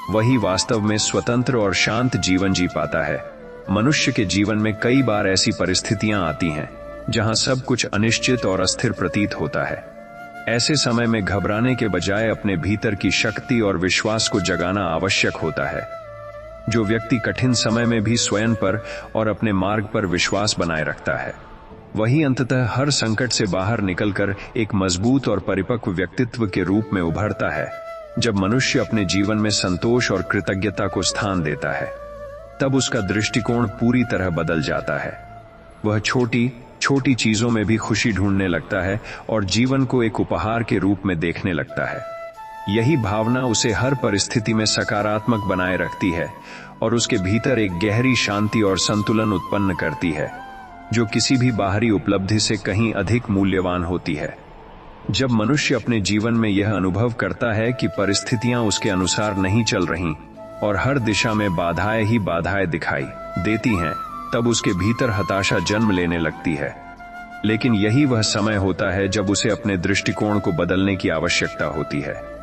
वही वास्तव में स्वतंत्र और शांत जीवन जी पाता है। मनुष्य के जीवन में कई बार ऐसी परिस्थितियां आती हैं जहां सब कुछ अनिश्चित और अस्थिर प्रतीत होता है। ऐसे समय में घबराने के बजाय अपने भीतर की शक्ति और विश्वास को जगाना आवश्यक होता है। जो व्यक्ति कठिन समय में भी स्वयं पर और अपने मार्ग पर विश्वास बनाए रखता है, वही अंततः हर संकट से बाहर निकलकर एक मजबूत और परिपक्व व्यक्तित्व के रूप में उभरता है। जब मनुष्य अपने जीवन में संतोष और कृतज्ञता को स्थान देता है, तब उसका दृष्टिकोण पूरी तरह बदल जाता है। वह छोटी छोटी चीजों में भी खुशी ढूंढने लगता है और जीवन को एक उपहार के रूप में देखने लगता है। यही भावना उसे हर परिस्थिति में सकारात्मक बनाए रखती है और उसके भीतर एक गहरी शांति और संतुलन उत्पन्न करती है, जो किसी भी बाहरी उपलब्धि से कहीं अधिक मूल्यवान होती है। जब मनुष्य अपने जीवन में यह अनुभव करता है कि परिस्थितियां उसके अनुसार नहीं चल रहीं और हर दिशा में बाधाएं ही बाधाएं दिखाई देती हैं, तब उसके भीतर हताशा जन्म लेने लगती है। लेकिन यही वह समय होता है जब उसे अपने दृष्टिकोण को बदलने की आवश्यकता होती है।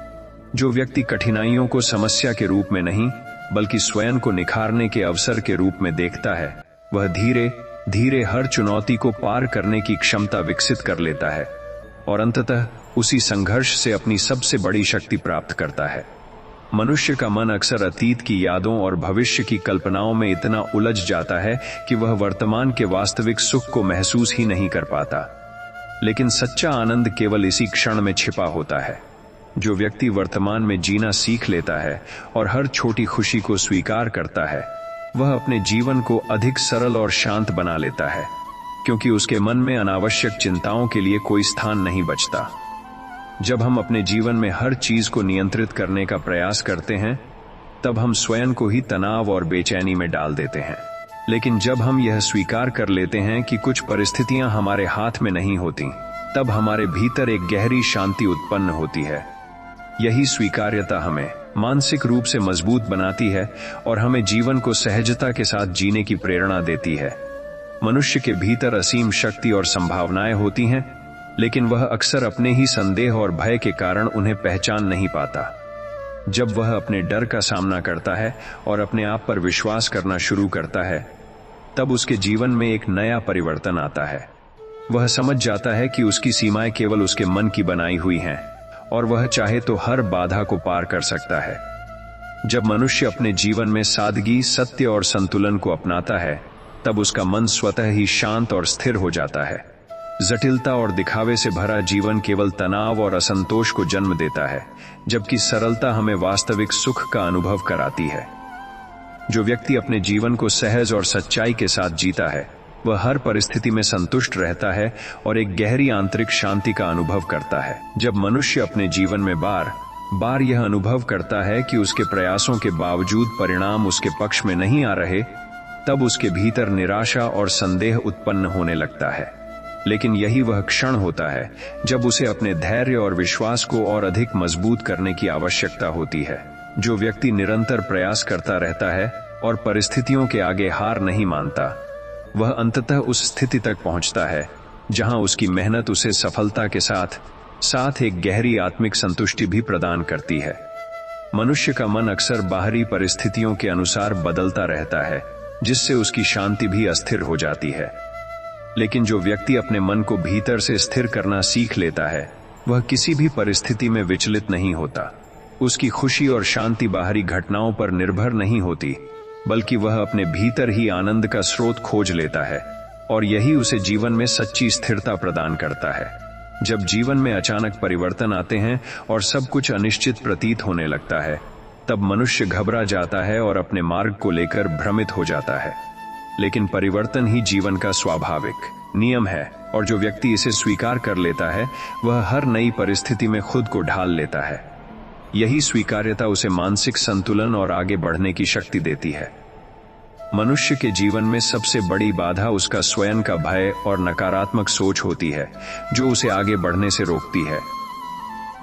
जो व्यक्ति कठिनाइयों को समस्या के रूप में नहीं, बल्कि स्वयं को निखारने के अवसर के रूप में देखता है, वह धीरे धीरे हर चुनौती को पार करने की क्षमता विकसित कर लेता है और अंततः उसी संघर्ष से अपनी सबसे बड़ी शक्ति प्राप्त करता है। मनुष्य का मन अक्सर अतीत की यादों और भविष्य की कल्पनाओं में इतना उलझ जाता है कि वह वर्तमान के वास्तविक सुख को महसूस ही नहीं कर पाता। लेकिन सच्चा आनंद केवल इसी क्षण में छिपा होता है। जो व्यक्ति वर्तमान में जीना सीख लेता है और हर छोटी खुशी को स्वीकार करता है, वह अपने जीवन को अधिक सरल और शांत बना लेता है, क्योंकि उसके मन में अनावश्यक चिंताओं के लिए कोई स्थान नहीं बचता। जब हम अपने जीवन में हर चीज को नियंत्रित करने का प्रयास करते हैं, तब हम स्वयं को ही तनाव और बेचैनी में डाल देते हैं। लेकिन जब हम यह स्वीकार कर लेते हैं कि कुछ परिस्थितियां हमारे हाथ में नहीं होती, तब हमारे भीतर एक गहरी शांति उत्पन्न होती है। यही स्वीकार्यता हमें मानसिक रूप से मजबूत बनाती है और हमें जीवन को सहजता के साथ जीने की प्रेरणा देती है। मनुष्य के भीतर असीम शक्ति और संभावनाएं होती हैं, लेकिन वह अक्सर अपने ही संदेह और भय के कारण उन्हें पहचान नहीं पाता। जब वह अपने डर का सामना करता है और अपने आप पर विश्वास करना शुरू करता है, तब उसके जीवन में एक नया परिवर्तन आता है। वह समझ जाता है कि उसकी सीमाएं केवल उसके मन की बनाई हुई हैं और वह चाहे तो हर बाधा को पार कर सकता है। जब मनुष्य अपने जीवन में सादगी, सत्य और संतुलन को अपनाता है, तब उसका मन स्वतः ही शांत और स्थिर हो जाता है। जटिलता और दिखावे से भरा जीवन केवल तनाव और असंतोष को जन्म देता है, जबकि सरलता हमें वास्तविक सुख का अनुभव कराती है। जो व्यक्ति अपने जीवन को सहज और सच्चाई के साथ जीता है, वह हर परिस्थिति में संतुष्ट रहता है और एक गहरी आंतरिक शांति का अनुभव करता है। जब मनुष्य अपने जीवन में बार बार यह अनुभव करता है कि उसके प्रयासों के बावजूद परिणाम उसके पक्ष में नहीं आ रहे, तब उसके भीतर निराशा और संदेह उत्पन्न होने लगता है। लेकिन यही वह क्षण होता है जब उसे अपने धैर्य और विश्वास को और अधिक मजबूत करने की आवश्यकता होती है। जो व्यक्ति निरंतर प्रयास करता रहता है और परिस्थितियों के आगे हार नहीं मानता, वह अंततः उस स्थिति तक पहुंचता है जहां उसकी मेहनत उसे सफलता के साथ एक गहरी आत्मिक संतुष्टि भी प्रदान करती है। मनुष्य का मन अक्सर बाहरी परिस्थितियों के अनुसार बदलता रहता है, जिससे उसकी शांति भी अस्थिर हो जाती है। लेकिन जो व्यक्ति अपने मन को भीतर से स्थिर करना सीख लेता है, वह किसी भी परिस्थिति में विचलित नहीं होता। उसकी खुशी और शांति बाहरी घटनाओं पर निर्भर नहीं होती, बल्कि वह अपने भीतर ही आनंद का स्रोत खोज लेता है और यही उसे जीवन में सच्ची स्थिरता प्रदान करता है। जब जीवन में अचानक परिवर्तन आते हैं और सब कुछ अनिश्चित प्रतीत होने लगता है, तब मनुष्य घबरा जाता है और अपने मार्ग को लेकर भ्रमित हो जाता है। लेकिन परिवर्तन ही जीवन का स्वाभाविक नियम है और जो व्यक्ति इसे स्वीकार कर लेता है, वह हर नई परिस्थिति में खुद को ढाल लेता है। यही स्वीकार्यता उसे मानसिक संतुलन और आगे बढ़ने की शक्ति देती है। मनुष्य के जीवन में सबसे बड़ी बाधा उसका स्वयं का भय और नकारात्मक सोच होती है, जो उसे आगे बढ़ने से रोकती है।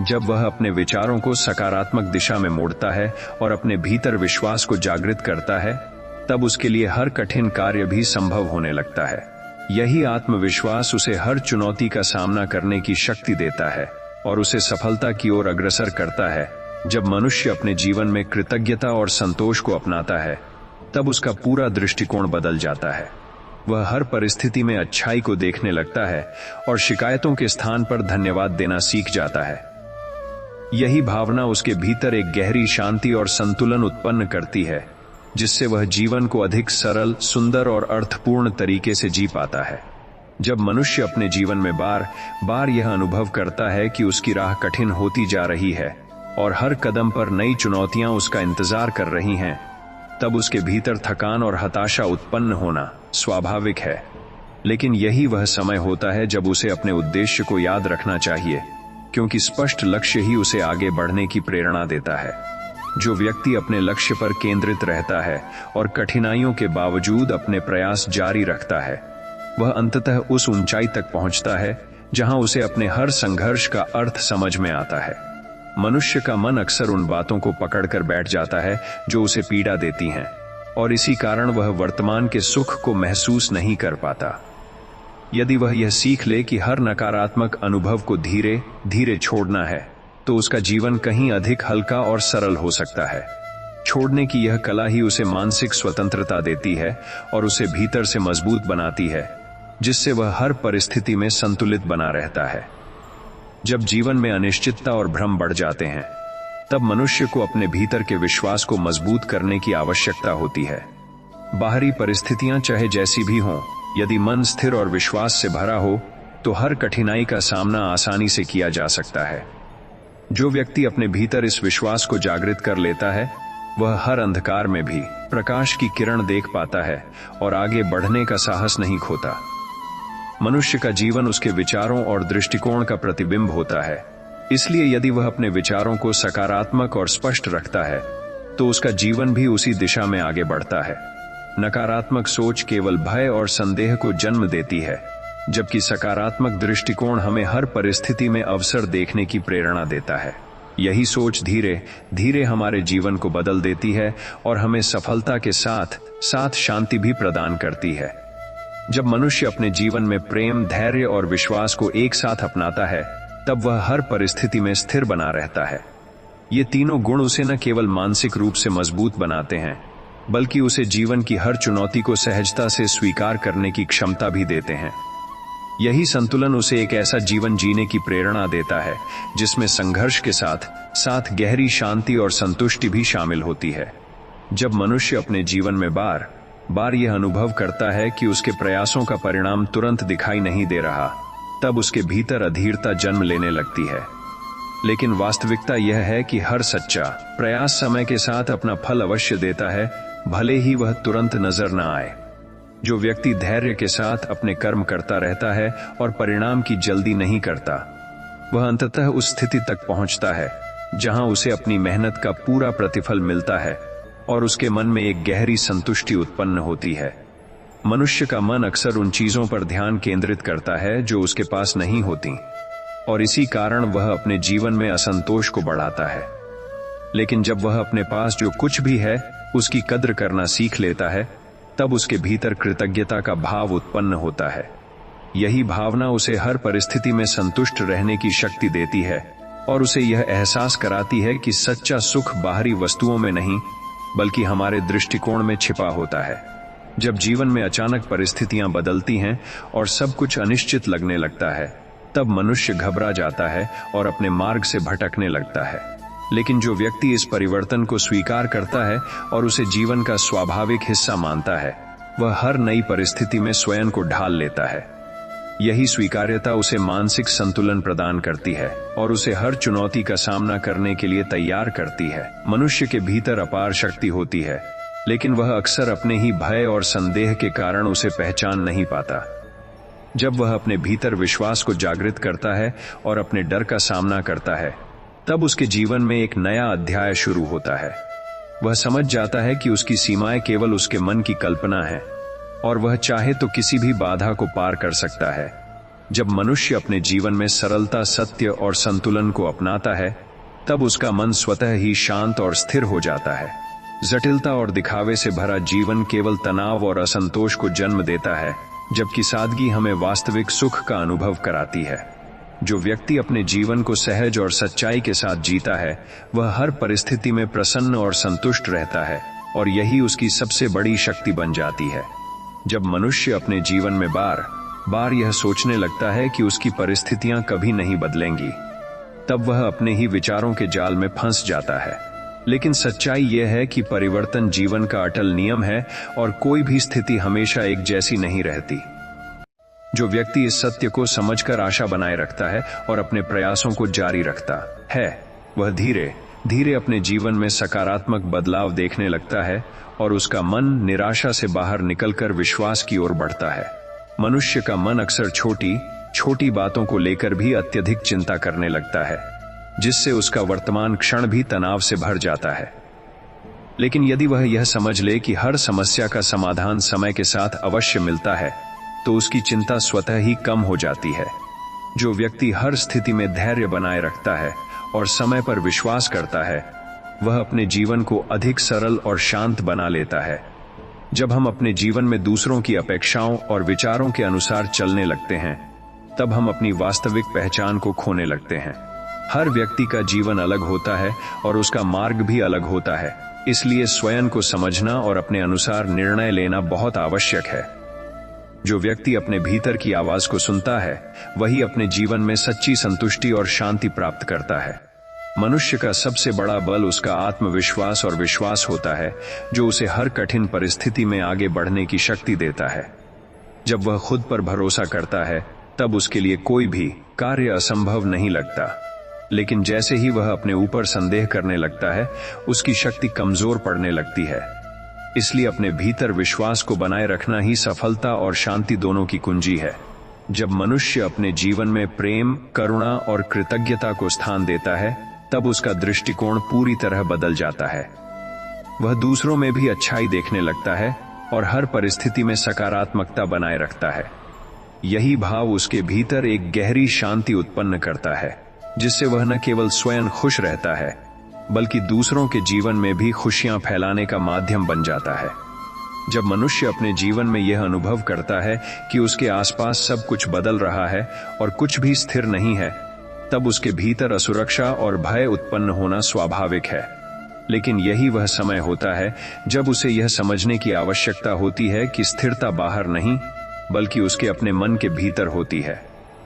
जब वह अपने विचारों को सकारात्मक दिशा में मोड़ता है और अपने भीतर विश्वास को जागृत करता है, तब उसके लिए हर कठिन कार्य भी संभव होने लगता है। यही आत्मविश्वास उसे हर चुनौती का सामना करने की शक्ति देता है और उसे सफलता की ओर अग्रसर करता है। जब मनुष्य अपने जीवन में कृतज्ञता और संतोष को अपनाता है, तब उसका पूरा दृष्टिकोण बदल जाता है। वह हर परिस्थिति में अच्छाई को देखने लगता है और शिकायतों के स्थान पर धन्यवाद देना सीख जाता है। यही भावना उसके भीतर एक गहरी शांति और संतुलन उत्पन्न करती है, जिससे वह जीवन को अधिक सरल, सुंदर और अर्थपूर्ण तरीके से जी पाता है। जब मनुष्य अपने जीवन में बार बार यह अनुभव करता है कि उसकी राह कठिन होती जा रही है और हर कदम पर नई चुनौतियां उसका इंतजार कर रही हैं, तब उसके भीतर थकान और हताशा उत्पन्न होना स्वाभाविक है। लेकिन यही वह समय होता है जब उसे अपने उद्देश्य को याद रखना चाहिए, क्योंकि स्पष्ट लक्ष्य ही उसे आगे बढ़ने की प्रेरणा देता है। जो व्यक्ति अपने लक्ष्य पर केंद्रित रहता है और कठिनाइयों के बावजूद अपने प्रयास जारी रखता है, वह अंततः उस ऊंचाई तक पहुंचता है जहां उसे अपने हर संघर्ष का अर्थ समझ में आता है। मनुष्य का मन अक्सर उन बातों को पकड़कर बैठ जाता है जो उसे पीड़ा देती हैं, और इसी कारण वह वर्तमान के सुख को महसूस नहीं कर पाता। यदि वह यह सीख ले कि हर नकारात्मक अनुभव को धीरे धीरे छोड़ना है, तो उसका जीवन कहीं अधिक हल्का और सरल हो सकता है। छोड़ने की यह कला ही उसे मानसिक स्वतंत्रता देती है और उसे भीतर से मजबूत बनाती है, जिससे वह हर परिस्थिति में संतुलित बना रहता है। जब जीवन में अनिश्चितता और भ्रम बढ़ जाते हैं, तब मनुष्य को अपने भीतर के विश्वास को मजबूत करने की आवश्यकता होती है। बाहरी परिस्थितियां चाहे जैसी भी हों, यदि मन स्थिर और विश्वास से भरा हो, तो हर कठिनाई का सामना आसानी से किया जा सकता है। जो व्यक्ति अपने भीतर इस विश्वास को जागृत कर लेता है, वह हर अंधकार में भी प्रकाश की किरण देख पाता है और आगे बढ़ने का साहस नहीं खोता। मनुष्य का जीवन उसके विचारों और दृष्टिकोण का प्रतिबिंब होता है। इसलिए यदि वह अपने विचारों को सकारात्मक और स्पष्ट रखता है, तो उसका जीवन भी उसी दिशा में आगे बढ़ता है। नकारात्मक सोच केवल भय और संदेह को जन्म देती है, जबकि सकारात्मक दृष्टिकोण हमें हर परिस्थिति में अवसर देखने की प्रेरणा देता है। यही सोच धीरे धीरे हमारे जीवन को बदल देती है और हमें सफलता के साथ साथ शांति भी प्रदान करती है। जब मनुष्य अपने जीवन में प्रेम, धैर्य और विश्वास को एक साथ अपनाता है, तब वह हर परिस्थिति में स्थिर बना रहता है। ये तीनों गुण उसे न केवल मानसिक रूप से मजबूत बनाते हैं, बल्कि उसे जीवन की हर चुनौती को सहजता से स्वीकार करने की क्षमता भी देते हैं। यही संतुलन उसे एक ऐसा जीवन जीने की प्रेरणा देता है जिसमें संघर्ष के साथ साथ गहरी शांति और संतुष्टि भी शामिल होती है। जब मनुष्य अपने जीवन में बार बार यह अनुभव करता है कि उसके प्रयासों का परिणाम तुरंत दिखाई नहीं दे रहा, तब उसके भीतर अधीरता जन्म लेने लगती है। लेकिन वास्तविकता यह है कि हर सच्चा प्रयास समय के साथ अपना फल अवश्य देता है, भले ही वह तुरंत नजर न आए। जो व्यक्ति धैर्य के साथ अपने कर्म करता रहता है और परिणाम की जल्दी नहीं करता, वह अंततः उस स्थिति तक पहुंचता है जहां उसे अपनी मेहनत का पूरा प्रतिफल मिलता है और उसके मन में एक गहरी संतुष्टि उत्पन्न होती है। मनुष्य का मन अक्सर उन चीजों पर ध्यान केंद्रित करता है जो उसके पास नहीं होती, और इसी कारण वह अपने जीवन में असंतोष को बढ़ाता है। लेकिन जब वह अपने पास जो कुछ भी है उसकी कद्र करना सीख लेता है, तब उसके भीतर कृतज्ञता का भाव उत्पन्न होता है। यही भावना उसे हर परिस्थिति में संतुष्ट रहने की शक्ति देती है और उसे यह एहसास कराती है कि सच्चा सुख बाहरी वस्तुओं में नहीं, बल्कि हमारे दृष्टिकोण में छिपा होता है। जब जीवन में अचानक परिस्थितियां बदलती हैं और सब कुछ अनिश्चित लगने लगता है, तब मनुष्य घबरा जाता है और अपने मार्ग से भटकने लगता है। लेकिन जो व्यक्ति इस परिवर्तन को स्वीकार करता है और उसे जीवन का स्वाभाविक हिस्सा मानता है, वह हर नई परिस्थिति में स्वयं को ढाल लेता है। यही स्वीकार्यता उसे मानसिक संतुलन प्रदान करती है और उसे हर चुनौती का सामना करने के लिए तैयार करती है। मनुष्य के भीतर अपार शक्ति होती है, लेकिन वह अक्सर अपने ही भय और संदेह के कारण उसे पहचान नहीं पाता। जब वह अपने भीतर विश्वास को जागृत करता है और अपने डर का सामना करता है, तब उसके जीवन में एक नया अध्याय शुरू होता है। वह समझ जाता है कि उसकी सीमाएं केवल उसके मन की कल्पना है और वह चाहे तो किसी भी बाधा को पार कर सकता है। जब मनुष्य अपने जीवन में सरलता, सत्य और संतुलन को अपनाता है, तब उसका मन स्वतः ही शांत और स्थिर हो जाता है। जटिलता और दिखावे से भरा जीवन केवल तनाव और असंतोष को जन्म देता है, जबकि सादगी हमें वास्तविक सुख का अनुभव कराती है। जो व्यक्ति अपने जीवन को सहज और सच्चाई के साथ जीता है, वह हर परिस्थिति में प्रसन्न और संतुष्ट रहता है और यही उसकी सबसे बड़ी शक्ति बन जाती है। जब मनुष्य अपने जीवन में बार बार यह सोचने लगता है कि उसकी परिस्थितियां कभी नहीं बदलेंगी, तब वह अपने ही विचारों के जाल में फंस जाता है। लेकिन सच्चाई यह है कि परिवर्तन जीवन का अटल नियम है और कोई भी स्थिति हमेशा एक जैसी नहीं रहती। जो व्यक्ति इस सत्य को समझकर आशा बनाए रखता है और अपने प्रयासों को जारी रखता है, वह धीरे धीरे अपने जीवन में सकारात्मक बदलाव देखने लगता है और उसका मन निराशा से बाहर निकलकर विश्वास की ओर बढ़ता है। मनुष्य का मन अक्सर छोटी छोटी बातों को लेकर भी अत्यधिक चिंता करने लगता है, जिससे उसका वर्तमान क्षण भी तनाव से भर जाता है। लेकिन यदि वह यह समझ ले कि हर समस्या का समाधान समय के साथ अवश्य मिलता है, तो उसकी चिंता स्वतः ही कम हो जाती है। जो व्यक्ति हर स्थिति में धैर्य बनाए रखता है और समय पर विश्वास करता है, वह अपने जीवन को अधिक सरल और शांत बना लेता है। जब हम अपने जीवन में दूसरों की अपेक्षाओं और विचारों के अनुसार चलने लगते हैं, तब हम अपनी वास्तविक पहचान को खोने लगते हैं। हर व्यक्ति का जीवन अलग होता है और उसका मार्ग भी अलग होता है, इसलिए स्वयं को समझना और अपने अनुसार निर्णय लेना बहुत आवश्यक है। जो व्यक्ति अपने भीतर की आवाज को सुनता है, वही अपने जीवन में सच्ची संतुष्टि और शांति प्राप्त करता है। मनुष्य का सबसे बड़ा बल उसका आत्मविश्वास और विश्वास होता है, जो उसे हर कठिन परिस्थिति में आगे बढ़ने की शक्ति देता है। जब वह खुद पर भरोसा करता है, तब उसके लिए कोई भी कार्य असंभव नहीं लगता। लेकिन जैसे ही वह अपने ऊपर संदेह करने लगता है, उसकी शक्ति कमजोर पड़ने लगती है। इसलिए अपने भीतर विश्वास को बनाए रखना ही सफलता और शांति दोनों की कुंजी है। जब मनुष्य अपने जीवन में प्रेम, करुणा और कृतज्ञता को स्थान देता है, तब उसका दृष्टिकोण पूरी तरह बदल जाता है। वह दूसरों में भी अच्छाई देखने लगता है और हर परिस्थिति में सकारात्मकता बनाए रखता है। यही भाव उसके भीतर एक गहरी शांति उत्पन्न करता है, जिससे वह न केवल स्वयं खुश रहता है बल्कि दूसरों के जीवन में भी खुशियां फैलाने का माध्यम बन जाता है। जब मनुष्य अपने जीवन में यह अनुभव करता है कि उसके आसपास सब कुछ बदल रहा है और कुछ भी स्थिर नहीं है, तब उसके भीतर असुरक्षा और भय उत्पन्न होना स्वाभाविक है। लेकिन यही वह समय होता है जब उसे यह समझने की आवश्यकता होती है कि स्थिरता बाहर नहीं बल्कि उसके अपने मन के भीतर होती है।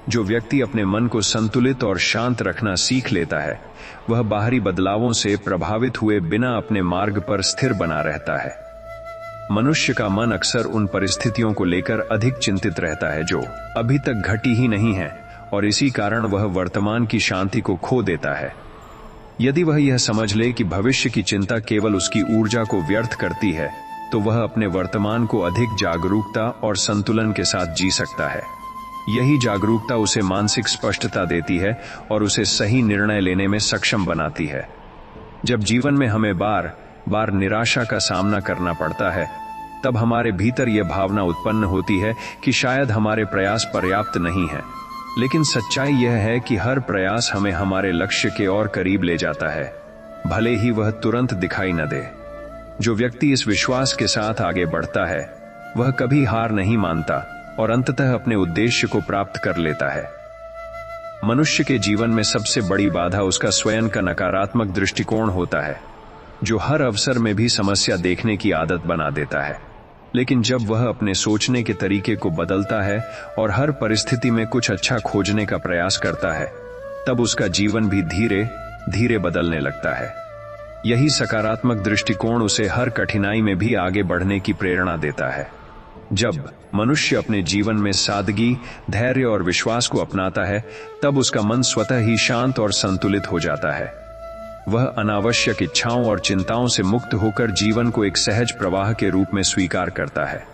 जो व्यक्ति अपने मन को संतुलित और शांत रखना सीख लेता है, वह बाहरी बदलावों से प्रभावित हुए बिना अपने मार्ग पर स्थिर बना रहता है। मनुष्य का मन अक्सर उन परिस्थितियों को लेकर अधिक चिंतित रहता है जो अभी तक घटी ही नहीं है, और इसी कारण वह वर्तमान की शांति को खो देता है। यदि वह यह समझ ले कि भविष्य की चिंता केवल उसकी ऊर्जा को व्यर्थ करती है, तो वह अपने वर्तमान को अधिक जागरूकता और संतुलन के साथ जी सकता है। यही जागरूकता उसे मानसिक स्पष्टता देती है और उसे सही निर्णय लेने में सक्षम बनाती है। जब जीवन में हमें बार बार निराशा का सामना करना पड़ता है, तब हमारे भीतर यह भावना उत्पन्न होती है कि शायद हमारे प्रयास पर्याप्त नहीं है। लेकिन सच्चाई यह है कि हर प्रयास हमें हमारे लक्ष्य के और करीब ले जाता है, भले ही वह तुरंत दिखाई न दे। जो व्यक्ति इस विश्वास के साथ आगे बढ़ता है, वह कभी हार नहीं मानता और अंततः अपने उद्देश्य को प्राप्त कर लेता है। मनुष्य के जीवन में सबसे बड़ी बाधा उसका स्वयं का नकारात्मक दृष्टिकोण होता है, जो हर अवसर में भी समस्या देखने की आदत बना देता है। लेकिन जब वह अपने सोचने के तरीके को बदलता है और हर परिस्थिति में कुछ अच्छा खोजने का प्रयास करता है, तब उसका जीवन भी धीरे धीरे बदलने लगता है। यही सकारात्मक दृष्टिकोण उसे हर कठिनाई में भी आगे बढ़ने की प्रेरणा देता है। जब मनुष्य अपने जीवन में सादगी, धैर्य और विश्वास को अपनाता है, तब उसका मन स्वतः ही शांत और संतुलित हो जाता है। वह अनावश्यक इच्छाओं और चिंताओं से मुक्त होकर जीवन को एक सहज प्रवाह के रूप में स्वीकार करता है।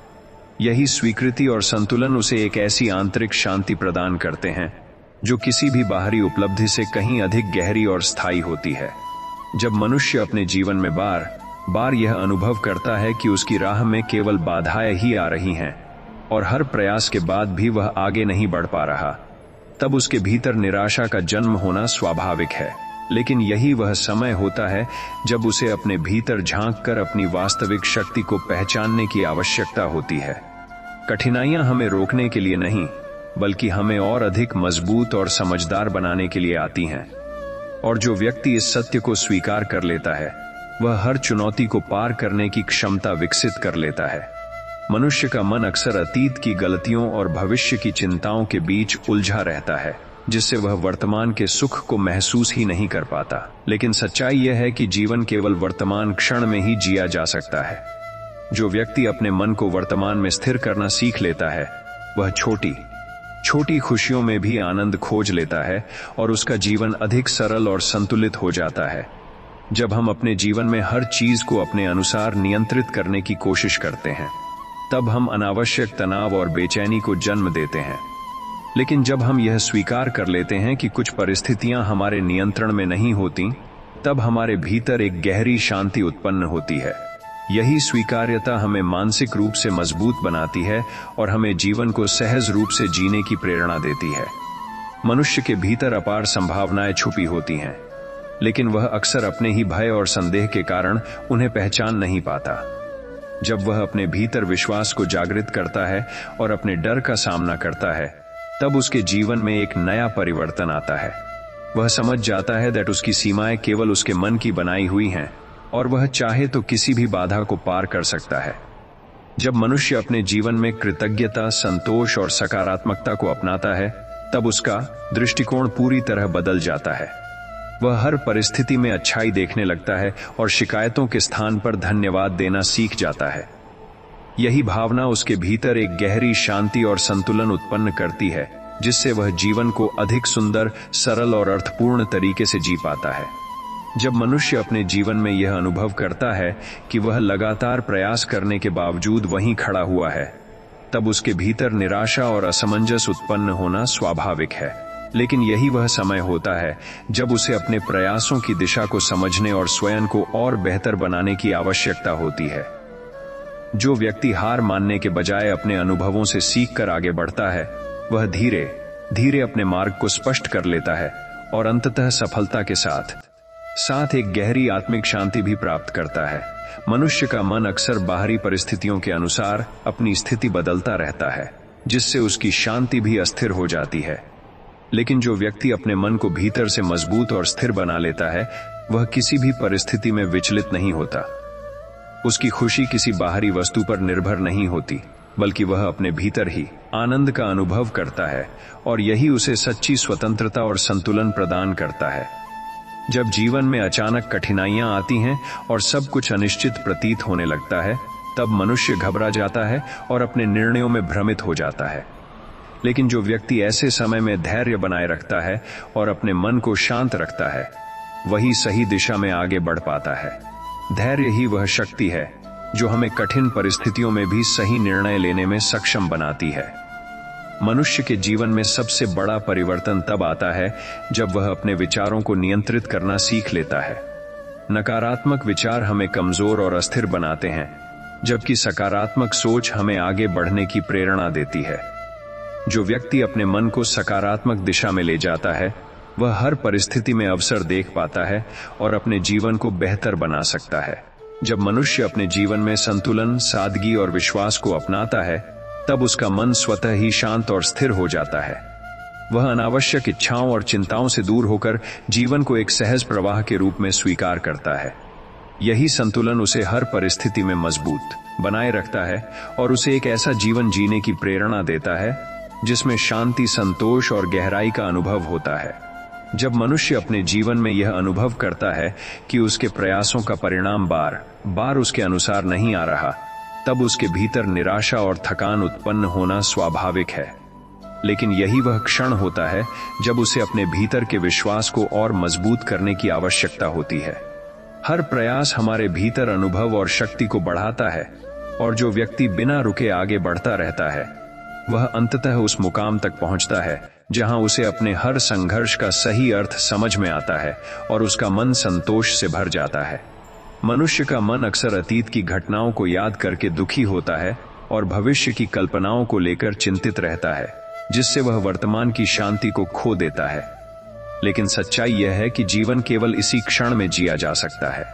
यही स्वीकृति और संतुलन उसे एक ऐसी आंतरिक शांति प्रदान करते हैं जो किसी भी बाहरी उपलब्धि से कहीं अधिक गहरी और स्थायी होती है। जब मनुष्य अपने जीवन में बार बार यह अनुभव करता है कि उसकी राह में केवल बाधाएं ही आ रही हैं और हर प्रयास के बाद भी वह आगे नहीं बढ़ पा रहा, तब उसके भीतर निराशा का जन्म होना स्वाभाविक है। लेकिन यही वह समय होता है जब उसे अपने भीतर झांककर अपनी वास्तविक शक्ति को पहचानने की आवश्यकता होती है। कठिनाइयां हमें रोकने के लिए नहीं, बल्कि हमें और अधिक मजबूत और समझदार बनाने के लिए आती हैं। और जो व्यक्ति इस सत्य को स्वीकार कर लेता है, वह हर चुनौती को पार करने की क्षमता विकसित कर लेता है। मनुष्य का मन अक्सर अतीत की गलतियों और भविष्य की चिंताओं के बीच उलझा रहता है, जिससे वह वर्तमान के सुख को महसूस ही नहीं कर पाता। लेकिन सच्चाई यह है कि जीवन केवल वर्तमान क्षण में ही जिया जा सकता है। जो व्यक्ति अपने मन को वर्तमान में स्थिर करना सीख लेता है, वह छोटी छोटी खुशियों में भी आनंद खोज लेता है और उसका जीवन अधिक सरल और संतुलित हो जाता है। जब हम अपने जीवन में हर चीज को अपने अनुसार नियंत्रित करने की कोशिश करते हैं, तब हम अनावश्यक तनाव और बेचैनी को जन्म देते हैं। लेकिन जब हम यह स्वीकार कर लेते हैं कि कुछ परिस्थितियां हमारे नियंत्रण में नहीं होती, तब हमारे भीतर एक गहरी शांति उत्पन्न होती है। यही स्वीकार्यता हमें मानसिक रूप से मजबूत बनाती है और हमें जीवन को सहज रूप से जीने की प्रेरणा देती है। मनुष्य के भीतर अपार संभावनाएं छुपी होती हैं, लेकिन वह अक्सर अपने ही भय और संदेह के कारण उन्हें पहचान नहीं पाता। जब वह अपने भीतर विश्वास को जागृत करता है और अपने डर का सामना करता है, तब उसके जीवन में एक नया परिवर्तन आता है। वह समझ जाता है कि उसकी सीमाएं केवल उसके मन की बनाई हुई हैं और वह चाहे तो किसी भी बाधा को पार कर सकता है। जब मनुष्य अपने जीवन में कृतज्ञता, संतोष और सकारात्मकता को अपनाता है, तब उसका दृष्टिकोण पूरी तरह बदल जाता है। वह हर परिस्थिति में अच्छाई देखने लगता है और शिकायतों के स्थान पर धन्यवाद देना सीख जाता है। यही भावना उसके भीतर एक गहरी शांति और संतुलन उत्पन्न करती है, जिससे वह जीवन को अधिक सुंदर, सरल और अर्थपूर्ण तरीके से जी पाता है। जब मनुष्य अपने जीवन में यह अनुभव करता है कि वह लगातार प्रयास करने के बावजूद वहीं खड़ा हुआ है, तब उसके भीतर निराशा और असमंजस उत्पन्न होना स्वाभाविक है। लेकिन यही वह समय होता है जब उसे अपने प्रयासों की दिशा को समझने और स्वयं को और बेहतर बनाने की आवश्यकता होती है। जो व्यक्ति हार मानने के बजाय अपने अनुभवों से सीखकर आगे बढ़ता है, वह धीरे धीरे अपने मार्ग को स्पष्ट कर लेता है और अंततः सफलता के साथ एक गहरी आत्मिक शांति भी प्राप्त करता है। मनुष्य का मन अक्सर बाहरी परिस्थितियों के अनुसार अपनी स्थिति बदलता रहता है, जिससे उसकी शांति भी अस्थिर हो जाती है। लेकिन जो व्यक्ति अपने मन को भीतर से मजबूत और स्थिर बना लेता है, वह किसी भी परिस्थिति में विचलित नहीं होता। उसकी खुशी किसी बाहरी वस्तु पर निर्भर नहीं होती, बल्कि वह अपने भीतर ही आनंद का अनुभव करता है और यही उसे सच्ची स्वतंत्रता और संतुलन प्रदान करता है। जब जीवन में अचानक कठिनाइयां आती हैं और सब कुछ अनिश्चित प्रतीत होने लगता है, तब मनुष्य घबरा जाता है और अपने निर्णयों में भ्रमित हो जाता है। लेकिन जो व्यक्ति ऐसे समय में धैर्य बनाए रखता है और अपने मन को शांत रखता है, वही सही दिशा में आगे बढ़ पाता है। धैर्य ही वह शक्ति है जो हमें कठिन परिस्थितियों में भी सही निर्णय लेने में सक्षम बनाती है। मनुष्य के जीवन में सबसे बड़ा परिवर्तन तब आता है जब वह अपने विचारों को नियंत्रित करना सीख लेता है। नकारात्मक विचार हमें कमजोर और अस्थिर बनाते हैं, जबकि सकारात्मक सोच हमें आगे बढ़ने की प्रेरणा देती है। जो व्यक्ति अपने मन को सकारात्मक दिशा में ले जाता है, वह हर परिस्थिति में अवसर देख पाता है और अपने जीवन को बेहतर बना सकता है। जब मनुष्य अपने जीवन में संतुलन, सादगी और विश्वास को अपनाता है, तब उसका मन स्वतः ही शांत और स्थिर हो जाता है। वह अनावश्यक इच्छाओं और चिंताओं से दूर होकर जीवन को एक सहज प्रवाह के रूप में स्वीकार करता है। यही संतुलन उसे हर परिस्थिति में मजबूत बनाए रखता है और उसे एक ऐसा जीवन जीने की प्रेरणा देता है जिसमें शांति, संतोष और गहराई का अनुभव होता है। जब मनुष्य अपने जीवन में यह अनुभव करता है कि उसके प्रयासों का परिणाम बार बार उसके अनुसार नहीं आ रहा, तब उसके भीतर निराशा और थकान उत्पन्न होना स्वाभाविक है। लेकिन यही वह क्षण होता है जब उसे अपने भीतर के विश्वास को और मजबूत करने की आवश्यकता होती है। हर प्रयास हमारे भीतर अनुभव और शक्ति को बढ़ाता है, और जो व्यक्ति बिना रुके आगे बढ़ता रहता है, वह अंततः उस मुकाम तक पहुंचता है जहां उसे अपने हर संघर्ष का सही अर्थ समझ में आता है और उसका मन संतोष से भर जाता है। मनुष्य का मन अक्सर अतीत की घटनाओं को याद करके दुखी होता है और भविष्य की कल्पनाओं को लेकर चिंतित रहता है, जिससे वह वर्तमान की शांति को खो देता है। लेकिन सच्चाई यह है कि जीवन केवल इसी क्षण में जिया जा सकता है।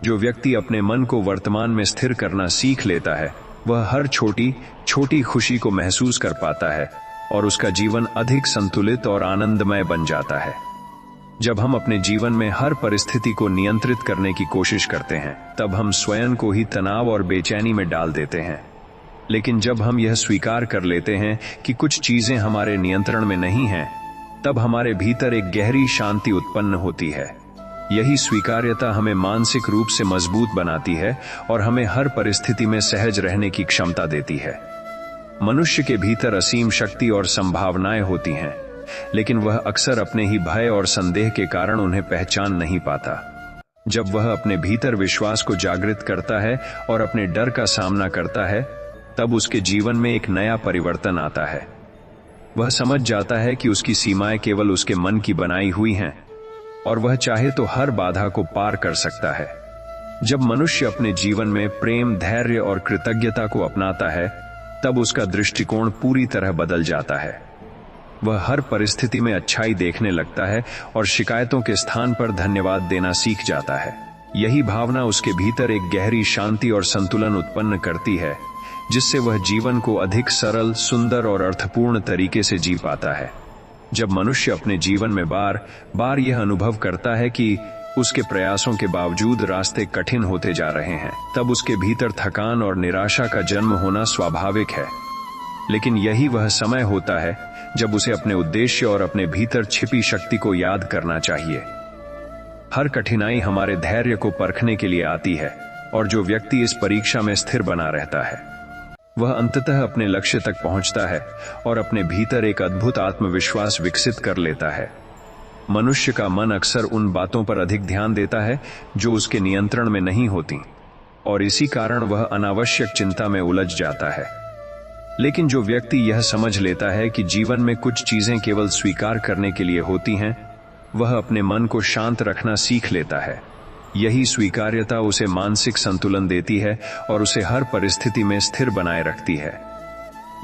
जो व्यक्ति अपने मन को वर्तमान में स्थिर करना सीख लेता है, वह हर छोटी छोटी खुशी को महसूस कर पाता है और उसका जीवन अधिक संतुलित और आनंदमय बन जाता है। जब हम अपने जीवन में हर परिस्थिति को नियंत्रित करने की कोशिश करते हैं, तब हम स्वयं को ही तनाव और बेचैनी में डाल देते हैं। लेकिन जब हम यह स्वीकार कर लेते हैं कि कुछ चीजें हमारे नियंत्रण में नहीं हैं, तब हमारे भीतर एक गहरी शांति उत्पन्न होती है। यही स्वीकार्यता हमें मानसिक रूप से मजबूत बनाती है और हमें हर परिस्थिति में सहज रहने की क्षमता देती है। मनुष्य के भीतर असीम शक्ति और संभावनाएं होती हैं, लेकिन वह अक्सर अपने ही भय और संदेह के कारण उन्हें पहचान नहीं पाता। जब वह अपने भीतर विश्वास को जागृत करता है और अपने डर का सामना करता है, तब उसके जीवन में एक नया परिवर्तन आता है। वह समझ जाता है कि उसकी सीमाएं केवल उसके मन की बनाई हुई हैं और वह चाहे तो हर बाधा को पार कर सकता है। जब मनुष्य अपने जीवन में प्रेम, धैर्य और कृतज्ञता को अपनाता है, तब उसका दृष्टिकोण पूरी तरह बदल जाता है। वह हर परिस्थिति में अच्छाई देखने लगता है और शिकायतों के स्थान पर धन्यवाद देना सीख जाता है। यही भावना उसके भीतर एक गहरी शांति और संतुलन उत्पन्न करती है, जिससे वह जीवन को अधिक सरल, सुंदर और अर्थपूर्ण तरीके से जी पाता है। जब मनुष्य अपने जीवन में बार बार यह अनुभव करता है कि उसके प्रयासों के बावजूद रास्ते कठिन होते जा रहे हैं, तब उसके भीतर थकान और निराशा का जन्म होना स्वाभाविक है। लेकिन यही वह समय होता है जब उसे अपने उद्देश्य और अपने भीतर छिपी शक्ति को याद करना चाहिए। हर कठिनाई हमारे धैर्य को परखने के लिए आती है, और जो व्यक्ति इस परीक्षा में स्थिर बना रहता है, वह अंततः अपने लक्ष्य तक पहुंचता है और अपने भीतर एक अद्भुत आत्मविश्वास विकसित कर लेता है। मनुष्य का मन अक्सर उन बातों पर अधिक ध्यान देता है जो उसके नियंत्रण में नहीं होती, और इसी कारण वह अनावश्यक चिंता में उलझ जाता है। लेकिन जो व्यक्ति यह समझ लेता है कि जीवन में कुछ चीजें केवल स्वीकार करने के लिए होती हैं, वह अपने मन को शांत रखना सीख लेता है। यही स्वीकार्यता उसे मानसिक संतुलन देती है और उसे हर परिस्थिति में स्थिर बनाए रखती है।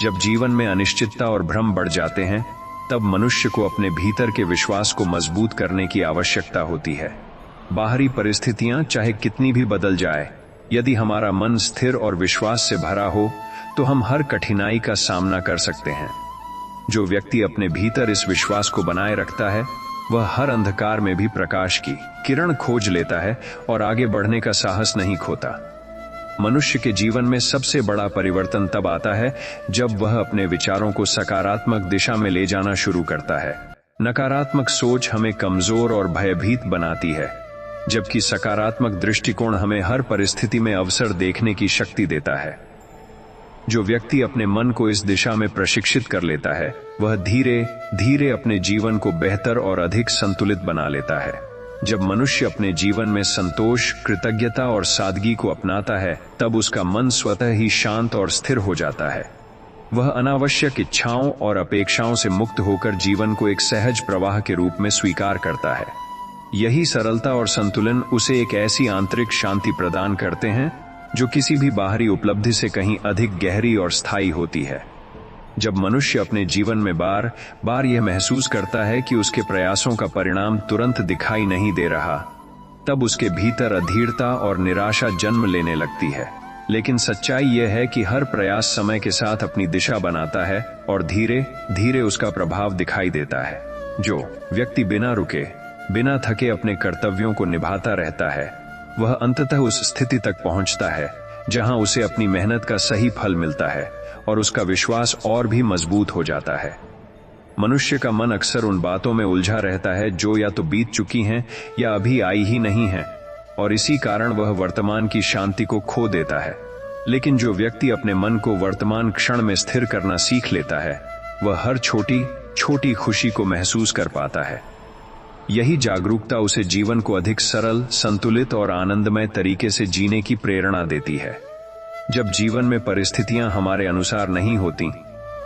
जब जीवन में अनिश्चितता और भ्रम बढ़ जाते हैं, तब मनुष्य को अपने भीतर के विश्वास को मजबूत करने की आवश्यकता होती है। बाहरी परिस्थितियां चाहे कितनी भी बदल जाए, यदि हमारा मन स्थिर और विश्वास से भरा हो तो हम हर कठिनाई का सामना कर सकते हैं। जो व्यक्ति अपने भीतर इस विश्वास को बनाए रखता है, वह हर अंधकार में भी प्रकाश की किरण खोज लेता है और आगे बढ़ने का साहस नहीं खोता। मनुष्य के जीवन में सबसे बड़ा परिवर्तन तब आता है जब वह अपने विचारों को सकारात्मक दिशा में ले जाना शुरू करता है। नकारात्मक सोच हमें कमजोर और भयभीत बनाती है, जबकि सकारात्मक दृष्टिकोण हमें हर परिस्थिति में अवसर देखने की शक्ति देता है। जो व्यक्ति अपने मन को इस दिशा में प्रशिक्षित कर लेता है, वह धीरे धीरे अपने जीवन को बेहतर और अधिक संतुलित बना लेता है। जब मनुष्य अपने जीवन में संतोष, कृतज्ञता और सादगी को अपनाता है, तब उसका मन स्वतः ही शांत और स्थिर हो जाता है। वह अनावश्यक इच्छाओं और अपेक्षाओं से मुक्त होकर जीवन को एक सहज प्रवाह के रूप में स्वीकार करता है। यही सरलता और संतुलन उसे एक ऐसी आंतरिक शांति प्रदान करते हैं जो किसी भी बाहरी उपलब्धि से कहीं अधिक गहरी और स्थायी होती है। जब मनुष्य अपने जीवन में बार बार यह महसूस करता है कि उसके प्रयासों का परिणाम तुरंत दिखाई नहीं दे रहा, तब उसके भीतर अधीरता और निराशा जन्म लेने लगती है। लेकिन सच्चाई यह है कि हर प्रयास समय के साथ अपनी दिशा बनाता है और धीरे धीरे उसका प्रभाव दिखाई देता है। जो व्यक्ति बिना रुके, बिना थके अपने कर्तव्यों को निभाता रहता है, वह अंततः उस स्थिति तक पहुंचता है जहां उसे अपनी मेहनत का सही फल मिलता है और उसका विश्वास और भी मजबूत हो जाता है। मनुष्य का मन अक्सर उन बातों में उलझा रहता है जो या तो बीत चुकी हैं या अभी आई ही नहीं हैं, और इसी कारण वह वर्तमान की शांति को खो देता है। लेकिन जो व्यक्ति अपने मन को वर्तमान क्षण में स्थिर करना सीख लेता है, वह हर छोटी छोटी खुशी को महसूस कर पाता है। यही जागरूकता उसे जीवन को अधिक सरल, संतुलित और आनंदमय तरीके से जीने की प्रेरणा देती है। जब जीवन में परिस्थितियां हमारे अनुसार नहीं होती,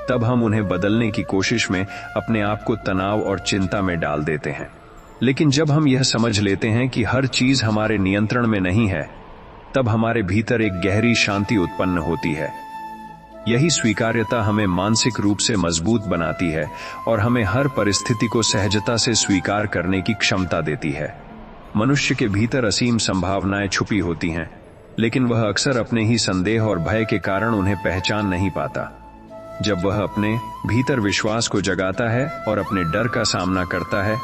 तब हम उन्हें बदलने की कोशिश में अपने आप को तनाव और चिंता में डाल देते हैं। लेकिन जब हम यह समझ लेते हैं कि हर चीज हमारे नियंत्रण में नहीं है, तब हमारे भीतर एक गहरी शांति उत्पन्न होती है। यही स्वीकार्यता हमें मानसिक रूप से मजबूत बनाती है और हमें हर परिस्थिति को सहजता से स्वीकार करने की क्षमता देती है। मनुष्य के भीतर असीम संभावनाएं छुपी होती हैं, लेकिन वह अक्सर अपने ही संदेह और भय के कारण उन्हें पहचान नहीं पाता। जब वह अपने भीतर विश्वास को जगाता है और अपने डर का सामना करता है,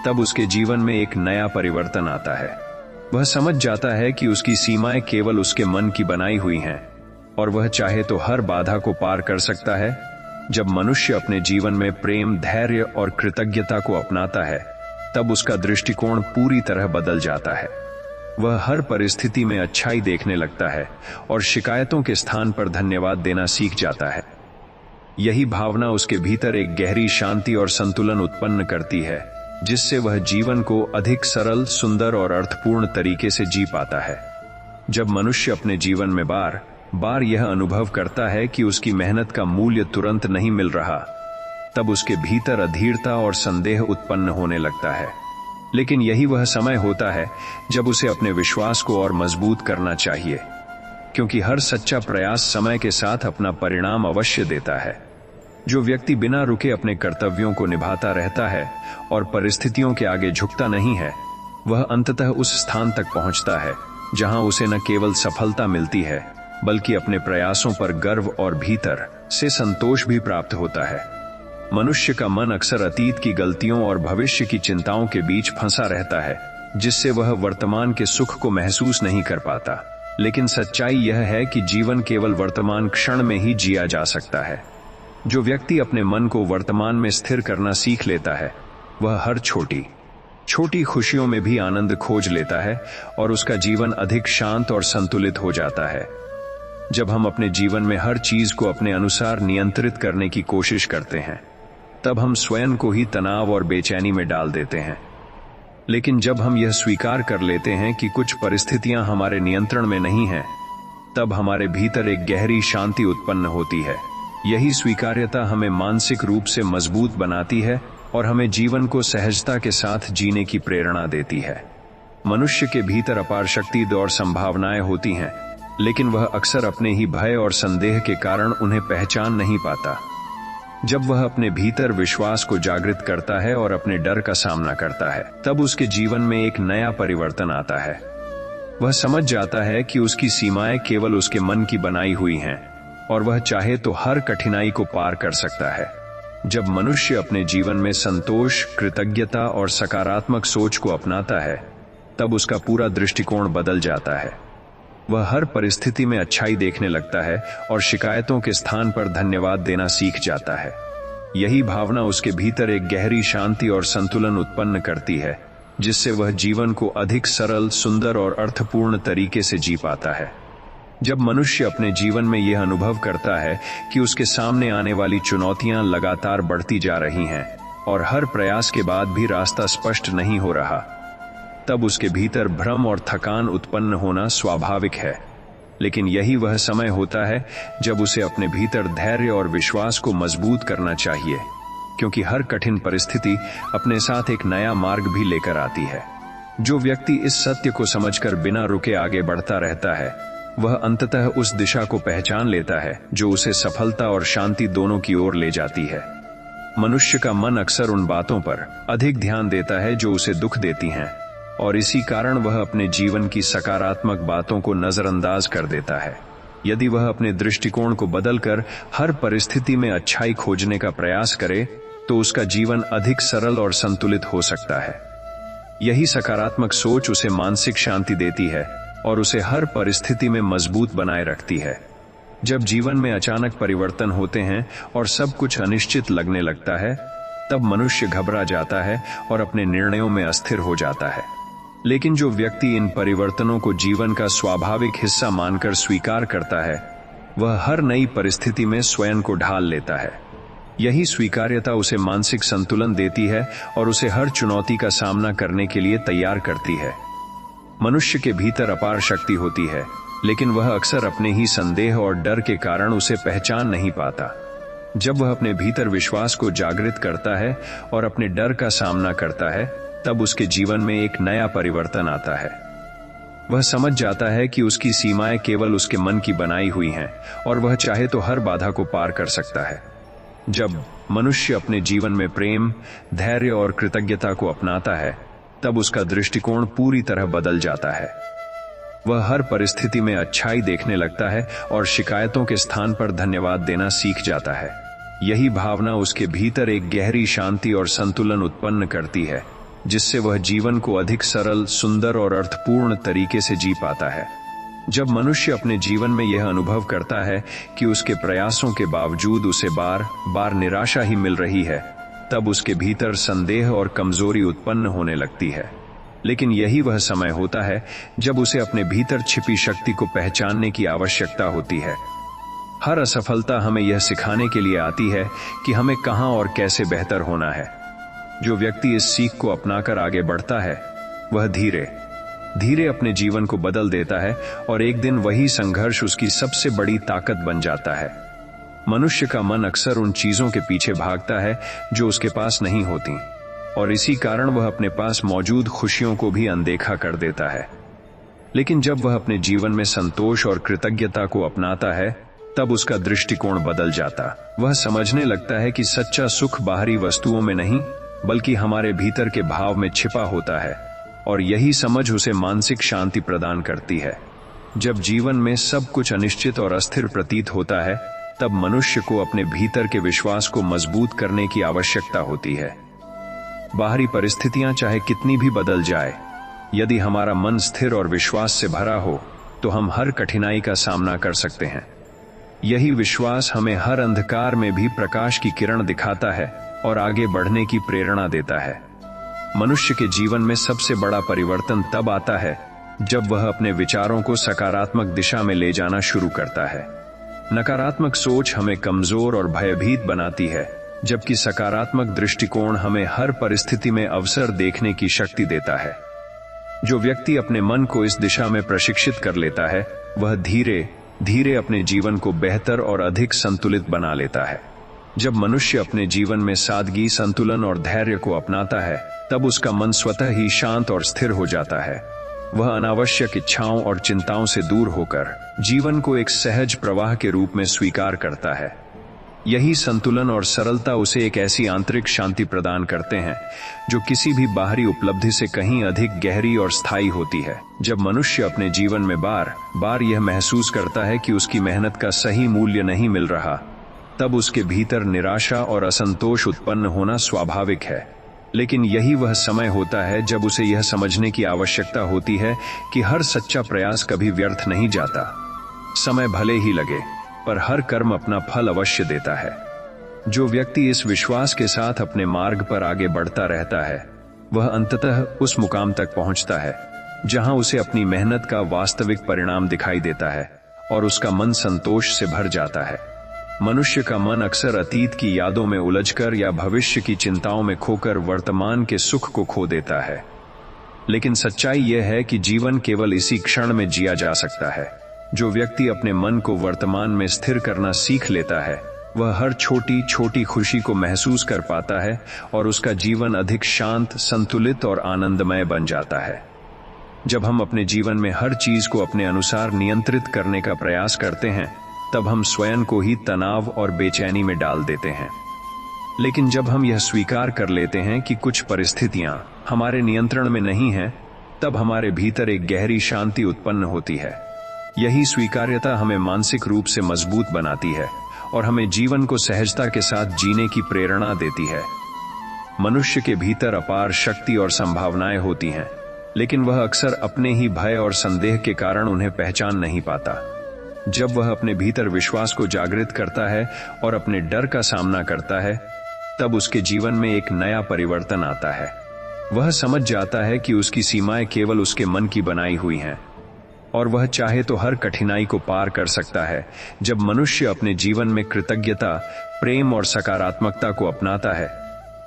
तब उसके जीवन में एक नया परिवर्तन आता है। वह समझ जाता है कि उसकी सीमाएं केवल उसके मन की बनाई हुई हैं और वह चाहे तो हर बाधा को पार कर सकता है। जब मनुष्य अपने जीवन में प्रेम, धैर्य और कृतज्ञता को अपनाता है, तब उसका दृष्टिकोण पूरी तरह बदल जाता है। वह हर परिस्थिति में अच्छाई देखने लगता है और शिकायतों के स्थान पर धन्यवाद देना सीख जाता है। यही भावना उसके भीतर एक गहरी शांति और संतुलन उत्पन्न करती है, जिससे वह जीवन को अधिक सरल, सुंदर और अर्थपूर्ण तरीके से जी पाता है। जब मनुष्य अपने जीवन में बार बार यह अनुभव करता है कि उसकी मेहनत का मूल्य तुरंत नहीं मिल रहा, तब उसके भीतर अधीरता और संदेह उत्पन्न होने लगता है। लेकिन यही वह समय होता है जब उसे अपने विश्वास को और मजबूत करना चाहिए, क्योंकि हर सच्चा प्रयास समय के साथ अपना परिणाम अवश्य देता है। जो व्यक्ति बिना रुके अपने कर्तव्यों को निभाता रहता है और परिस्थितियों के आगे झुकता नहीं है, वह अंततः उस स्थान तक पहुंचता है जहां उसे न केवल सफलता मिलती है, बल्कि अपने प्रयासों पर गर्व और भीतर से संतोष भी प्राप्त होता है। मनुष्य का मन अक्सर अतीत की गलतियों और भविष्य की चिंताओं के बीच फंसा रहता है, जिससे वह वर्तमान के सुख को महसूस नहीं कर पाता। लेकिन सच्चाई यह है कि जीवन केवल वर्तमान क्षण में ही जिया जा सकता है। जो व्यक्ति अपने मन को वर्तमान में स्थिर करना सीख लेता है, वह हर छोटी छोटी खुशियों में भी आनंद खोज लेता है और उसका जीवन अधिक शांत और संतुलित हो जाता है। जब हम अपने जीवन में हर चीज को अपने अनुसार नियंत्रित करने की कोशिश करते हैं, तब हम स्वयं को ही तनाव और बेचैनी में डाल देते हैं। लेकिन जब हम यह स्वीकार कर लेते हैं कि कुछ परिस्थितियां हमारे नियंत्रण में नहीं हैं, तब हमारे भीतर एक गहरी शांति उत्पन्न होती है। यही स्वीकार्यता हमें मानसिक रूप से मजबूत बनाती है और हमें जीवन को सहजता के साथ जीने की प्रेरणा देती है। मनुष्य के भीतर अपार शक्ति और संभावनाएं होती हैं, लेकिन वह अक्सर अपने ही भय और संदेह के कारण उन्हें पहचान नहीं पाता। जब वह अपने भीतर विश्वास को जागृत करता है और अपने डर का सामना करता है, तब उसके जीवन में एक नया परिवर्तन आता है। वह समझ जाता है कि उसकी सीमाएं केवल उसके मन की बनाई हुई हैं और वह चाहे तो हर कठिनाई को पार कर सकता है। जब मनुष्य अपने जीवन में संतोष, कृतज्ञता और सकारात्मक सोच को अपनाता है, तब उसका पूरा दृष्टिकोण बदल जाता है। वह हर परिस्थिति में अच्छाई देखने लगता है और शिकायतों के स्थान पर धन्यवाद देना सीख जाता है। यही भावना उसके भीतर एक गहरी शांति और संतुलन उत्पन्न करती है, जिससे वह जीवन को अधिक सरल, सुंदर और अर्थपूर्ण तरीके से जी पाता है। जब मनुष्य अपने जीवन में यह अनुभव करता है कि उसके सामने आने वाली चुनौतियां लगातार बढ़ती जा रही हैं और हर प्रयास के बाद भी रास्ता स्पष्ट नहीं हो रहा, तब उसके भीतर भ्रम और थकान उत्पन्न होना स्वाभाविक है। लेकिन यही वह समय होता है जब उसे अपने भीतर धैर्य और विश्वास को मजबूत करना चाहिए, क्योंकि हर कठिन परिस्थिति अपने साथ एक नया मार्ग भी लेकर आती है। जो व्यक्ति इस सत्य को समझकर बिना रुके आगे बढ़ता रहता है, वह अंततः उस दिशा को पहचान लेता है जो उसे सफलता और शांति दोनों की ओर ले जाती है। मनुष्य का मन अक्सर उन बातों पर अधिक ध्यान देता है जो उसे दुख देती हैं, और इसी कारण वह अपने जीवन की सकारात्मक बातों को नजरअंदाज कर देता है। यदि वह अपने दृष्टिकोण को बदलकर हर परिस्थिति में अच्छाई खोजने का प्रयास करे, तो उसका जीवन अधिक सरल और संतुलित हो सकता है। यही सकारात्मक सोच उसे मानसिक शांति देती है और उसे हर परिस्थिति में मजबूत बनाए रखती है। जब जीवन में अचानक परिवर्तन होते हैं और सब कुछ अनिश्चित लगने लगता है, तब मनुष्य घबरा जाता है और अपने निर्णयों में अस्थिर हो जाता है। लेकिन जो व्यक्ति इन परिवर्तनों को जीवन का स्वाभाविक हिस्सा मानकर स्वीकार करता है, वह हर नई परिस्थिति में स्वयं को ढाल लेता है। यही स्वीकार्यता उसे मानसिक संतुलन देती है और उसे हर चुनौती का सामना करने के लिए तैयार करती है। मनुष्य के भीतर अपार शक्ति होती है, लेकिन वह अक्सर अपने ही संदेह और डर के कारण उसे पहचान नहीं पाता। जब वह अपने भीतर विश्वास को जागृत करता है और अपने डर का सामना करता है, तब उसके जीवन में एक नया परिवर्तन आता है। वह समझ जाता है कि उसकी सीमाएं केवल उसके मन की बनाई हुई हैं और वह चाहे तो हर बाधा को पार कर सकता है। जब मनुष्य अपने जीवन में प्रेम, धैर्य और कृतज्ञता को अपनाता है, तब उसका दृष्टिकोण पूरी तरह बदल जाता है। वह हर परिस्थिति में अच्छाई देखने लगता है और शिकायतों के स्थान पर धन्यवाद देना सीख जाता है। यही भावना उसके भीतर एक गहरी शांति और संतुलन उत्पन्न करती है, जिससे वह जीवन को अधिक सरल, सुंदर और अर्थपूर्ण तरीके से जी पाता है। जब मनुष्य अपने जीवन में यह अनुभव करता है कि उसके प्रयासों के बावजूद उसे बार बार निराशा ही मिल रही है, तब उसके भीतर संदेह और कमजोरी उत्पन्न होने लगती है। लेकिन यही वह समय होता है जब उसे अपने भीतर छिपी शक्ति को पहचानने की आवश्यकता होती है। हर असफलता हमें यह सिखाने के लिए आती है कि हमें कहां और कैसे बेहतर होना है। जो व्यक्ति इस सीख को अपनाकर आगे बढ़ता है, वह धीरे धीरे अपने जीवन को बदल देता है और एक दिन वही संघर्ष उसकी सबसे बड़ी ताकत बन जाता है। मनुष्य का मन अक्सर उन चीजों के पीछे भागता है जो उसके पास नहीं होती, और इसी कारण वह अपने पास मौजूद खुशियों को भी अनदेखा कर देता है। लेकिन जब वह अपने जीवन में संतोष और कृतज्ञता को अपनाता है, तब उसका दृष्टिकोण बदल जाता। वह समझने लगता है कि सच्चा सुख बाहरी वस्तुओं में नहीं, बल्कि हमारे भीतर के भाव में छिपा होता है, और यही समझ उसे मानसिक शांति प्रदान करती है। जब जीवन में सब कुछ अनिश्चित और अस्थिर प्रतीत होता है, तब मनुष्य को अपने भीतर के विश्वास को मजबूत करने की आवश्यकता होती है। बाहरी परिस्थितियां चाहे कितनी भी बदल जाए, यदि हमारा मन स्थिर और विश्वास से भरा हो, तो हम हर कठिनाई का सामना कर सकते हैं। यही विश्वास हमें हर अंधकार में भी प्रकाश की किरण दिखाता है और आगे बढ़ने की प्रेरणा देता है। मनुष्य के जीवन में सबसे बड़ा परिवर्तन तब आता है जब वह अपने विचारों को सकारात्मक दिशा में ले जाना शुरू करता है। नकारात्मक सोच हमें कमजोर और भयभीत बनाती है, जबकि सकारात्मक दृष्टिकोण हमें हर परिस्थिति में अवसर देखने की शक्ति देता है। जो व्यक्ति अपने मन को इस दिशा में प्रशिक्षित कर लेता है, वह धीरे धीरे अपने जीवन को बेहतर और अधिक संतुलित बना लेता है। जब मनुष्य अपने जीवन में सादगी, संतुलन और धैर्य को अपनाता है, तब उसका मन स्वतः ही शांत और स्थिर हो जाता है। वह अनावश्यक इच्छाओं और चिंताओं से दूर होकर जीवन को एक सहज प्रवाह के रूप में स्वीकार करता है। यही संतुलन और सरलता उसे एक ऐसी आंतरिक शांति प्रदान करते हैं जो किसी भी बाहरी उपलब्धि से कहीं अधिक गहरी और स्थायी होती है। जब मनुष्य अपने जीवन में बार बार यह महसूस करता है कि उसकी मेहनत का सही मूल्य नहीं मिल रहा, तब उसके भीतर निराशा और असंतोष उत्पन्न होना स्वाभाविक है। लेकिन यही वह समय होता है जब उसे यह समझने की आवश्यकता होती है कि हर सच्चा प्रयास कभी व्यर्थ नहीं जाता। समय भले ही लगे, पर हर कर्म अपना फल अवश्य देता है। जो व्यक्ति इस विश्वास के साथ अपने मार्ग पर आगे बढ़ता रहता है, वह अंततः उस मुकाम तक पहुंचता है जहां उसे अपनी मेहनत का वास्तविक परिणाम दिखाई देता है और उसका मन संतोष से भर जाता है। मनुष्य का मन अक्सर अतीत की यादों में उलझकर या भविष्य की चिंताओं में खोकर वर्तमान के सुख को खो देता है। लेकिन सच्चाई यह है कि जीवन केवल इसी क्षण में जिया जा सकता है। जो व्यक्ति अपने मन को वर्तमान में स्थिर करना सीख लेता है, वह हर छोटी छोटी खुशी को महसूस कर पाता है और उसका जीवन अधिक शांत, संतुलित और आनंदमय बन जाता है। जब हम अपने जीवन में हर चीज को अपने अनुसार नियंत्रित करने का प्रयास करते हैं, तब हम स्वयं को ही तनाव और बेचैनी में डाल देते हैं। लेकिन जब हम यह स्वीकार कर लेते हैं कि कुछ परिस्थितियां हमारे नियंत्रण में नहीं हैं, तब हमारे भीतर एक गहरी शांति उत्पन्न होती है। यही स्वीकार्यता हमें मानसिक रूप से मजबूत बनाती है और हमें जीवन को सहजता के साथ जीने की प्रेरणा देती है। मनुष्य के भीतर अपार शक्ति और संभावनाएं होती हैं, लेकिन वह अक्सर अपने ही भय और संदेह के कारण उन्हें पहचान नहीं पाता। जब वह अपने भीतर विश्वास को जागृत करता है और अपने डर का सामना करता है, तब उसके जीवन में एक नया परिवर्तन आता है। वह समझ जाता है कि उसकी सीमाएं केवल उसके मन की बनाई हुई हैं और वह चाहे तो हर कठिनाई को पार कर सकता है। जब मनुष्य अपने जीवन में कृतज्ञता, प्रेम और सकारात्मकता को अपनाता है,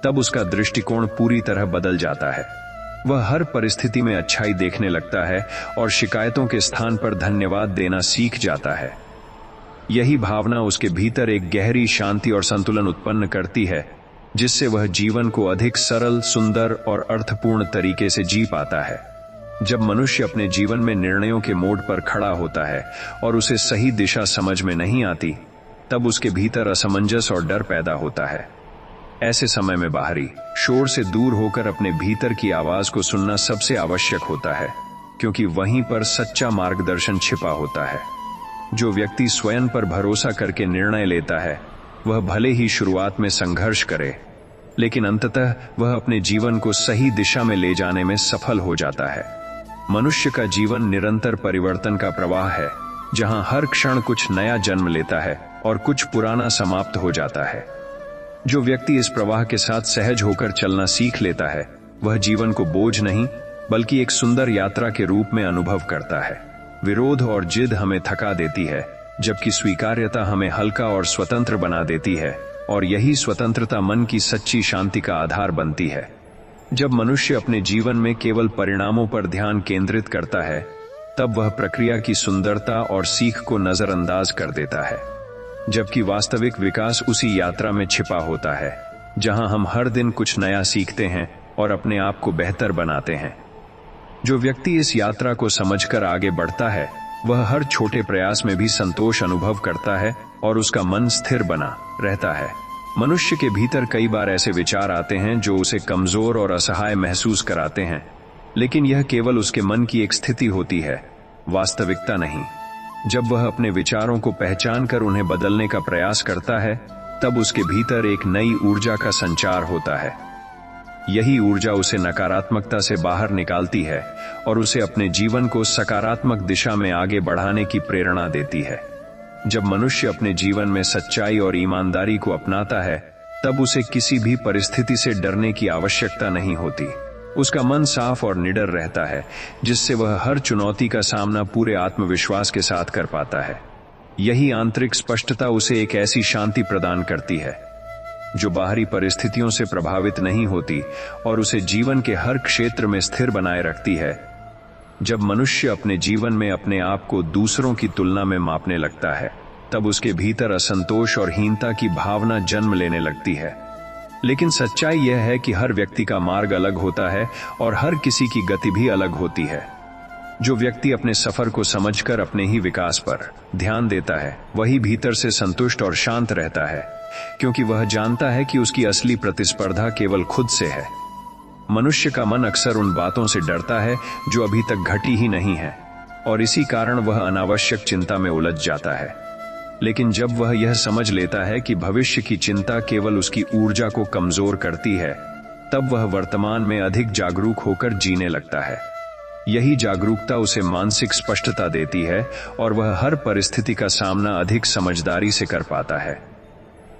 तब उसका दृष्टिकोण पूरी तरह बदल जाता है। वह हर परिस्थिति में अच्छाई देखने लगता है और शिकायतों के स्थान पर धन्यवाद देना सीख जाता है। यही भावना उसके भीतर एक गहरी शांति और संतुलन उत्पन्न करती है, जिससे वह जीवन को अधिक सरल, सुंदर और अर्थपूर्ण तरीके से जी पाता है। जब मनुष्य अपने जीवन में निर्णयों के मोड़ पर खड़ा होता है और उसे सही दिशा समझ में नहीं आती, तब उसके भीतर असमंजस और डर पैदा होता है। ऐसे समय में बाहरी शोर से दूर होकर अपने भीतर की आवाज को सुनना सबसे आवश्यक होता है, क्योंकि वहीं पर सच्चा मार्गदर्शन छिपा होता है। जो व्यक्ति स्वयं पर भरोसा करके निर्णय लेता है, वह भले ही शुरुआत में संघर्ष करे, लेकिन अंततः वह अपने जीवन को सही दिशा में ले जाने में सफल हो जाता है। मनुष्य का जीवन निरंतर परिवर्तन का प्रवाह है, जहां हर क्षण कुछ नया जन्म लेता है और कुछ पुराना समाप्त हो जाता है। जो व्यक्ति इस प्रवाह के साथ सहज होकर चलना सीख लेता है, वह जीवन को बोझ नहीं बल्कि एक सुंदर यात्रा के रूप में अनुभव करता है। विरोध और जिद हमें थका देती है, जबकि स्वीकार्यता हमें हल्का और स्वतंत्र बना देती है, और यही स्वतंत्रता मन की सच्ची शांति का आधार बनती है। जब मनुष्य अपने जीवन में केवल परिणामों पर ध्यान केंद्रित करता है, तब वह प्रक्रिया की सुंदरता और सीख को नजरअंदाज कर देता है। जबकि वास्तविक विकास उसी यात्रा में छिपा होता है, जहां हम हर दिन कुछ नया सीखते हैं और अपने आप को बेहतर बनाते हैं। जो व्यक्ति इस यात्रा को समझकर आगे बढ़ता है, वह हर छोटे प्रयास में भी संतोष अनुभव करता है और उसका मन स्थिर बना रहता है। मनुष्य के भीतर कई बार ऐसे विचार आते हैं जो उसे कमजोर और असहाय महसूस कराते हैं, लेकिन यह केवल उसके मन की एक स्थिति होती है, वास्तविकता नहीं। जब वह अपने विचारों को पहचान कर उन्हें बदलने का प्रयास करता है, तब उसके भीतर एक नई ऊर्जा का संचार होता है। यही ऊर्जा उसे नकारात्मकता से बाहर निकालती है और उसे अपने जीवन को सकारात्मक दिशा में आगे बढ़ाने की प्रेरणा देती है। जब मनुष्य अपने जीवन में सच्चाई और ईमानदारी को अपनाता है, तब उसे किसी भी परिस्थिति से डरने की आवश्यकता नहीं होती। उसका मन साफ और निडर रहता है, जिससे वह हर चुनौती का सामना पूरे आत्मविश्वास के साथ कर पाता है। यही आंतरिक स्पष्टता उसे एक ऐसी शांति प्रदान करती है जो बाहरी परिस्थितियों से प्रभावित नहीं होती और उसे जीवन के हर क्षेत्र में स्थिर बनाए रखती है। जब मनुष्य अपने जीवन में अपने आप को दूसरों की तुलना में मापने लगता है, तब उसके भीतर असंतोष और हीनता की भावना जन्म लेने लगती है। लेकिन सच्चाई यह है कि हर व्यक्ति का मार्ग अलग होता है और हर किसी की गति भी अलग होती है। जो व्यक्ति अपने सफर को समझकर अपने ही विकास पर ध्यान देता है, वही भीतर से संतुष्ट और शांत रहता है, क्योंकि वह जानता है कि उसकी असली प्रतिस्पर्धा केवल खुद से है। मनुष्य का मन अक्सर उन बातों से डरता है जो अभी तक घटी ही नहीं है, और इसी कारण वह अनावश्यक चिंता में उलझ जाता है। लेकिन जब वह यह समझ लेता है कि भविष्य की चिंता केवल उसकी ऊर्जा को कमजोर करती है, तब वह वर्तमान में अधिक जागरूक होकर जीने लगता है। यही जागरूकता उसे मानसिक स्पष्टता देती है और वह हर परिस्थिति का सामना अधिक समझदारी से कर पाता है।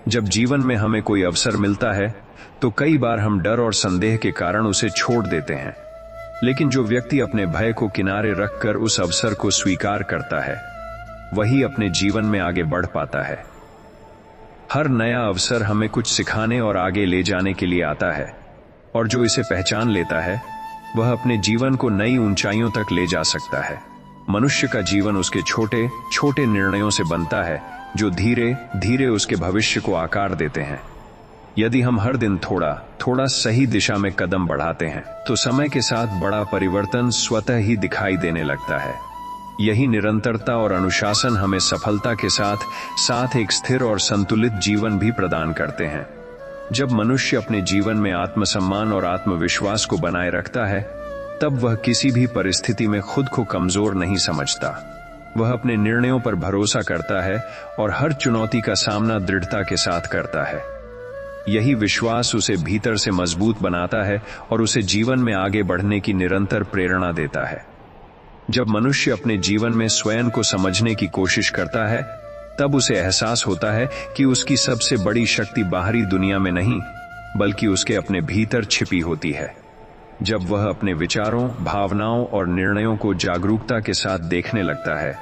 जब जीवन में हमें कोई अवसर मिलता है तो कई बार हम डर और संदेह के कारण उसे छोड़ देते हैं, लेकिन जो व्यक्ति अपने भय को किनारे रखकर उस अवसर को स्वीकार करता है, वही अपने जीवन में आगे बढ़ पाता है। हर नया अवसर हमें कुछ सिखाने और आगे ले जाने के लिए आता है, और जो इसे पहचान लेता है वह अपने जीवन को नई ऊंचाइयों तक ले जा सकता है। मनुष्य का जीवन उसके छोटे छोटे निर्णयों से बनता है, जो धीरे धीरे उसके भविष्य को आकार देते हैं। यदि हम हर दिन थोड़ा थोड़ा सही दिशा में कदम बढ़ाते हैं, तो समय के साथ बड़ा परिवर्तन स्वतः ही दिखाई देने लगता है। यही निरंतरता और अनुशासन हमें सफलता के साथ साथ एक स्थिर और संतुलित जीवन भी प्रदान करते हैं। जब मनुष्य अपने जीवन में आत्मसम्मान और आत्मविश्वास को बनाए रखता है, तब वह किसी भी परिस्थिति में खुद को कमजोर नहीं समझता। वह अपने निर्णयों पर भरोसा करता है और हर चुनौती का सामना दृढ़ता के साथ करता है। यही विश्वास उसे भीतर से मजबूत बनाता है और उसे जीवन में आगे बढ़ने की निरंतर प्रेरणा देता है। जब मनुष्य अपने जीवन में स्वयं को समझने की कोशिश करता है, तब उसे एहसास होता है कि उसकी सबसे बड़ी शक्ति बाहरी दुनिया में नहीं, बल्कि उसके अपने भीतर छिपी होती है। जब वह अपने विचारों, भावनाओं और निर्णयों को जागरूकता के साथ देखने लगता है,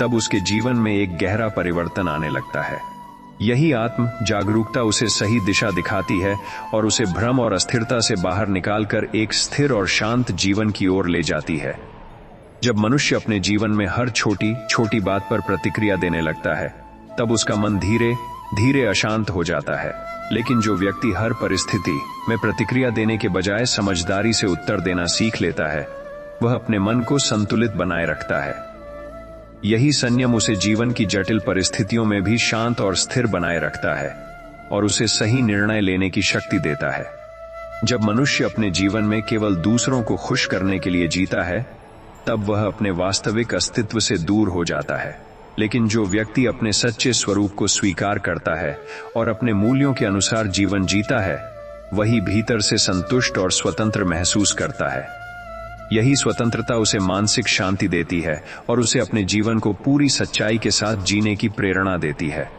तब उसके जीवन में एक गहरा परिवर्तन आने लगता है। यही आत्म जागरूकता उसे सही दिशा दिखाती है और उसे भ्रम और अस्थिरता से बाहर निकालकर एक स्थिर और शांत जीवन की ओर ले जाती है। जब मनुष्य अपने जीवन में हर छोटी छोटी बात पर प्रतिक्रिया देने लगता है, तब उसका मन धीरे धीरे अशांत हो जाता है। लेकिन जो व्यक्ति हर परिस्थिति में प्रतिक्रिया देने के बजाय समझदारी से उत्तर देना सीख लेता है, वह अपने मन को संतुलित बनाए रखता है। यही संयम उसे जीवन की जटिल परिस्थितियों में भी शांत और स्थिर बनाए रखता है और उसे सही निर्णय लेने की शक्ति देता है। जब मनुष्य अपने जीवन में केवल दूसरों को खुश करने के लिए जीता है, तब वह अपने वास्तविक अस्तित्व से दूर हो जाता है। लेकिन जो व्यक्ति अपने सच्चे स्वरूप को स्वीकार करता है और अपने मूल्यों के अनुसार जीवन जीता है, वही भीतर से संतुष्ट और स्वतंत्र महसूस करता है। यही स्वतंत्रता उसे मानसिक शांति देती है और उसे अपने जीवन को पूरी सच्चाई के साथ जीने की प्रेरणा देती है।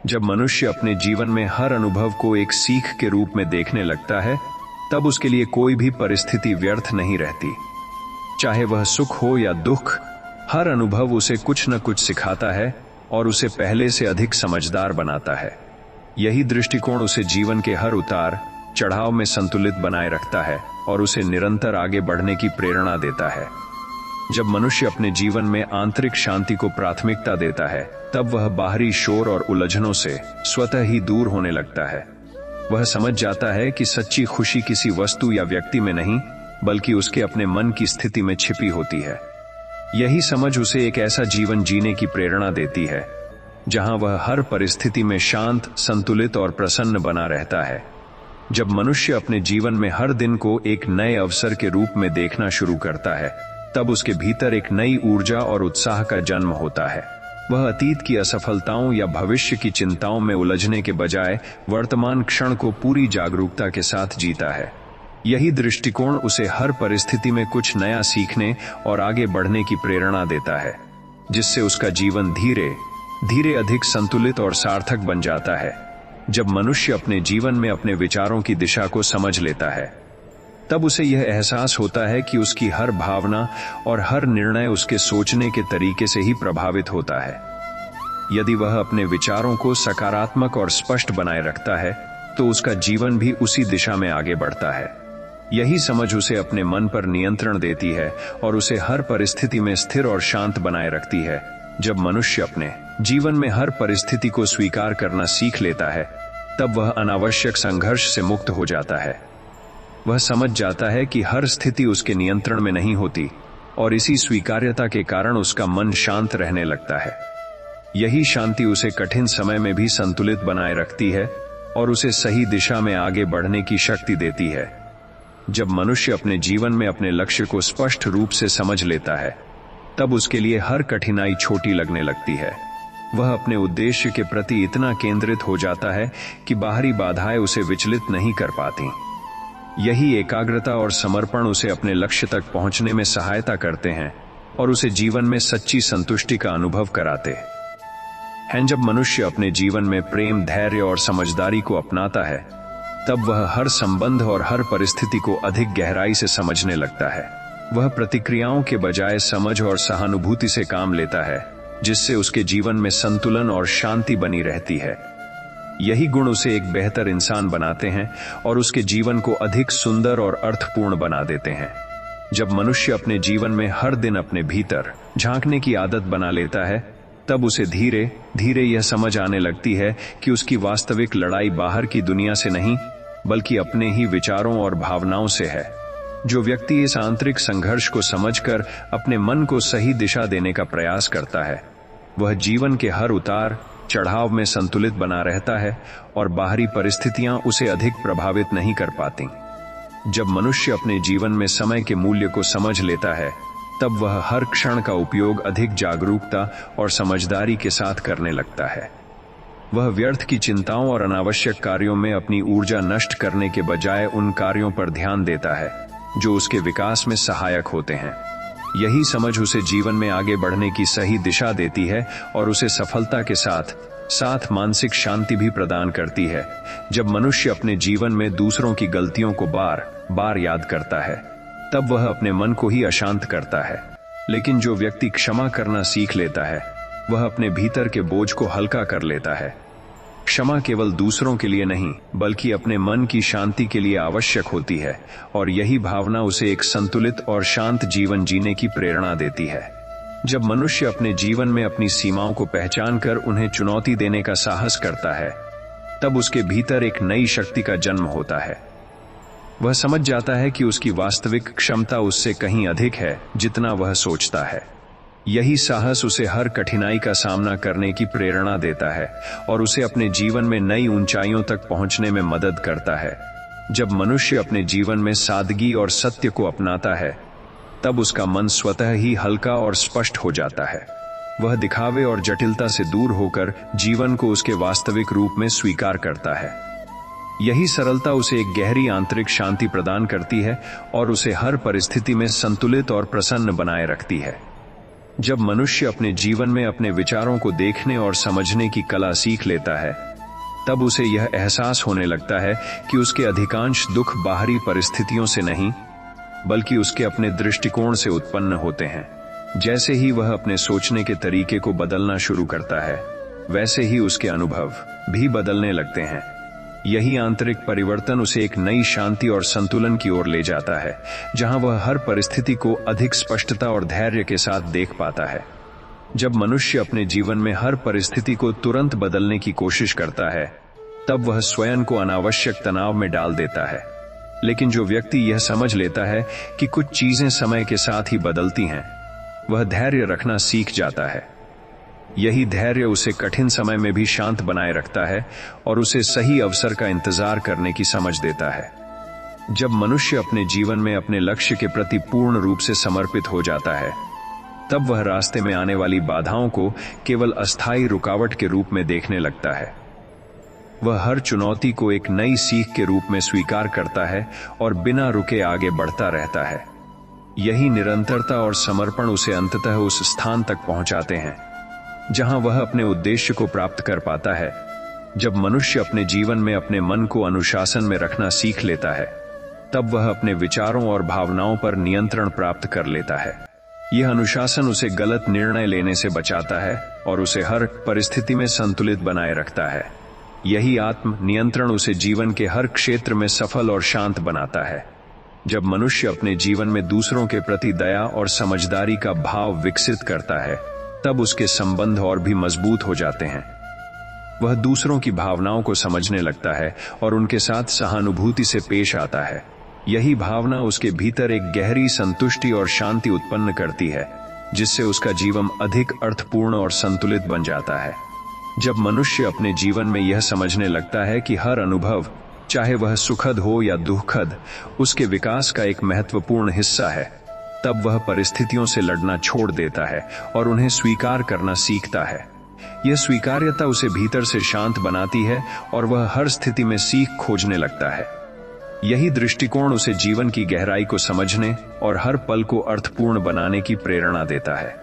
जब मनुष्य अपने जीवन में हर अनुभव को एक सीख के रूप में देखने लगता है, तब उसके लिए कोई भी परिस्थिति व्यर्थ नहीं रहती। चाहे वह सुख हो या दुख, हर अनुभव उसे कुछ न कुछ सिखाता है और उसे पहले से अधिक समझदार बनाता है। यही दृष्टिकोण उसे जीवन के हर उतार चढ़ाव में संतुलित बनाए रखता है और उसे निरंतर आगे बढ़ने की प्रेरणा देता है। जब मनुष्य अपने जीवन में आंतरिक शांति को प्राथमिकता देता है, तब वह बाहरी शोर और उलझनों से स्वतः ही दूर होने लगता है। वह समझ जाता है कि सच्ची खुशी किसी वस्तु या व्यक्ति में नहीं, बल्कि उसके अपने मन की स्थिति में छिपी होती है। यही समझ उसे एक ऐसा जीवन जीने की प्रेरणा देती है जहां वह हर परिस्थिति में शांत, संतुलित और प्रसन्न बना रहता है। जब मनुष्य अपने जीवन में हर दिन को एक नए अवसर के रूप में देखना शुरू करता है, तब उसके भीतर एक नई ऊर्जा और उत्साह का जन्म होता है। वह अतीत की असफलताओं या भविष्य की चिंताओं में उलझने के बजाय वर्तमान क्षण को पूरी जागरूकता के साथ जीता है। यही दृष्टिकोण उसे हर परिस्थिति में कुछ नया सीखने और आगे बढ़ने की प्रेरणा देता है, जिससे उसका जीवन धीरे धीरे अधिक संतुलित और सार्थक बन जाता है। जब मनुष्य अपने जीवन में अपने विचारों की दिशा को समझ लेता है, तब उसे यह एहसास होता है कि उसकी हर भावना और हर निर्णय उसके सोचने के तरीके से ही प्रभावित होता है। यदि वह अपने विचारों को सकारात्मक और स्पष्ट बनाए रखता है, तो उसका जीवन भी उसी दिशा में आगे बढ़ता है। यही समझ उसे अपने मन पर नियंत्रण देती है और उसे हर परिस्थिति में स्थिर और शांत बनाए रखती है। जब मनुष्य अपने जीवन में हर परिस्थिति को स्वीकार करना सीख लेता है, तब वह अनावश्यक संघर्ष से मुक्त हो जाता है। वह समझ जाता है कि हर स्थिति उसके नियंत्रण में नहीं होती और इसी स्वीकार्यता के कारण उसका मन शांत रहने लगता है। यही शांति उसे कठिन समय में भी संतुलित बनाए रखती है और उसे सही दिशा में आगे बढ़ने की शक्ति देती है। जब मनुष्य अपने जीवन में अपने लक्ष्य को स्पष्ट रूप से समझ लेता है, तब उसके लिए हर कठिनाई छोटी लगने लगती है। वह अपने उद्देश्य के प्रति इतना केंद्रित हो जाता है कि बाहरी बाधाएं उसे विचलित नहीं कर पाती। यही एकाग्रता और समर्पण उसे अपने लक्ष्य तक पहुंचने में सहायता करते हैं और उसे जीवन में सच्ची संतुष्टि का अनुभव कराते हैं। जब मनुष्य अपने जीवन में प्रेम, धैर्य और समझदारी को अपनाता है, तब वह हर संबंध और हर परिस्थिति को अधिक गहराई से समझने लगता है। वह प्रतिक्रियाओं के बजाय समझ और सहानुभूति से काम लेता है, जिससे उसके जीवन में संतुलन और शांति बनी रहती है। यही गुण उसे एक बेहतर इंसान बनाते हैं और उसके जीवन को अधिक सुंदर और अर्थपूर्ण बना देते हैं। जब मनुष्य अपने जीवन में हर दिन अपने भीतर झांकने की आदत बना लेता है, तब उसे धीरे धीरे यह समझ आने लगती है कि उसकी वास्तविक लड़ाई बाहर की दुनिया से नहीं, बल्कि अपने ही विचारों और भावनाओं से है। जो व्यक्ति इस आंतरिक संघर्ष को समझकर अपने मन को सही दिशा देने का प्रयास करता है, वह जीवन के हर उतार चढ़ाव में संतुलित बना रहता है और बाहरी परिस्थितियां उसे अधिक प्रभावित नहीं कर पाती। जब मनुष्य अपने जीवन में समय के मूल्य को समझ लेता है, तब वह हर क्षण का उपयोग अधिक जागरूकता और समझदारी के साथ करने लगता है। वह व्यर्थ की चिंताओं और अनावश्यक कार्यों में अपनी ऊर्जा नष्ट करने के बजाय उन कार्यों पर ध्यान देता है जो उसके विकास में सहायक होते हैं। यही समझ उसे जीवन में आगे बढ़ने की सही दिशा देती है और उसे सफलता के साथ मानसिक शांति भी प्रदान करती है। जब मनुष्य अपने जीवन में दूसरों की गलतियों को बार बार याद करता है, तब वह अपने मन को ही अशांत करता है। लेकिन जो व्यक्ति क्षमा करना सीख लेता है, वह अपने भीतर के बोझ को हल्का कर लेता है। क्षमा केवल दूसरों के लिए नहीं, बल्कि अपने मन की शांति के लिए आवश्यक होती है और यही भावना उसे एक संतुलित और शांत जीवन जीने की प्रेरणा देती है। जब मनुष्य अपने जीवन में अपनी सीमाओं को पहचान कर उन्हें चुनौती देने का साहस करता है, तब उसके भीतर एक नई शक्ति का जन्म होता है। वह समझ जाता है कि उसकी वास्तविक क्षमता उससे कहीं अधिक है जितना वह सोचता है। यही साहस उसे हर कठिनाई का सामना करने की प्रेरणा देता है और उसे अपने जीवन में नई ऊंचाइयों तक पहुंचने में मदद करता है। जब मनुष्य अपने जीवन में सादगी और सत्य को अपनाता है, तब उसका मन स्वतः ही हल्का और स्पष्ट हो जाता है। वह दिखावे और जटिलता से दूर होकर जीवन को उसके वास्तविक रूप में स्वीकार करता है। यही सरलता उसे एक गहरी आंतरिक शांति प्रदान करती है और उसे हर परिस्थिति में संतुलित और प्रसन्न बनाए रखती है। जब मनुष्य अपने जीवन में अपने विचारों को देखने और समझने की कला सीख लेता है, तब उसे यह एहसास होने लगता है कि उसके अधिकांश दुख बाहरी परिस्थितियों से नहीं, बल्कि उसके अपने दृष्टिकोण से उत्पन्न होते हैं। जैसे ही वह अपने सोचने के तरीके को बदलना शुरू करता है, वैसे ही उसके अनुभव भी बदलने लगते हैं। यही आंतरिक परिवर्तन उसे एक नई शांति और संतुलन की ओर ले जाता है, जहां वह हर परिस्थिति को अधिक स्पष्टता और धैर्य के साथ देख पाता है। जब मनुष्य अपने जीवन में हर परिस्थिति को तुरंत बदलने की कोशिश करता है, तब वह स्वयं को अनावश्यक तनाव में डाल देता है। लेकिन जो व्यक्ति यह समझ लेता है कि कुछ चीजें समय के साथ ही बदलती हैं, वह धैर्य रखना सीख जाता है। यही धैर्य उसे कठिन समय में भी शांत बनाए रखता है और उसे सही अवसर का इंतजार करने की समझ देता है। जब मनुष्य अपने जीवन में अपने लक्ष्य के प्रति पूर्ण रूप से समर्पित हो जाता है, तब वह रास्ते में आने वाली बाधाओं को केवल अस्थायी रुकावट के रूप में देखने लगता है। वह हर चुनौती को एक नई सीख के रूप में स्वीकार करता है और बिना रुके आगे बढ़ता रहता है। यही निरंतरता और समर्पण उसे अंततः उस स्थान तक पहुंचाते हैं जहां वह अपने उद्देश्य को प्राप्त कर पाता है। जब मनुष्य अपने जीवन में अपने मन को अनुशासन में रखना सीख लेता है, तब वह अपने विचारों और भावनाओं पर नियंत्रण प्राप्त कर लेता है। यह अनुशासन उसे गलत निर्णय लेने से बचाता है और उसे हर परिस्थिति में संतुलित बनाए रखता है। यही आत्म नियंत्रण उसे जीवन के हर क्षेत्र में सफल और शांत बनाता है। जब मनुष्य अपने जीवन में दूसरों के प्रति दया और समझदारी का भाव विकसित करता है, तब उसके संबंध और भी मजबूत हो जाते हैं। वह दूसरों की भावनाओं को समझने लगता है और उनके साथ सहानुभूति से पेश आता है। यही भावना उसके भीतर एक गहरी संतुष्टि और शांति उत्पन्न करती है, जिससे उसका जीवन अधिक अर्थपूर्ण और संतुलित बन जाता है। जब मनुष्य अपने जीवन में यह समझने लगता है कि हर अनुभव, चाहे वह सुखद हो या दुखद, उसके विकास का एक महत्वपूर्ण हिस्सा है, तब वह परिस्थितियों से लड़ना छोड़ देता है और उन्हें स्वीकार करना सीखता है। यह स्वीकार्यता उसे भीतर से शांत बनाती है और वह हर स्थिति में सीख खोजने लगता है। यही दृष्टिकोण उसे जीवन की गहराई को समझने और हर पल को अर्थपूर्ण बनाने की प्रेरणा देता है।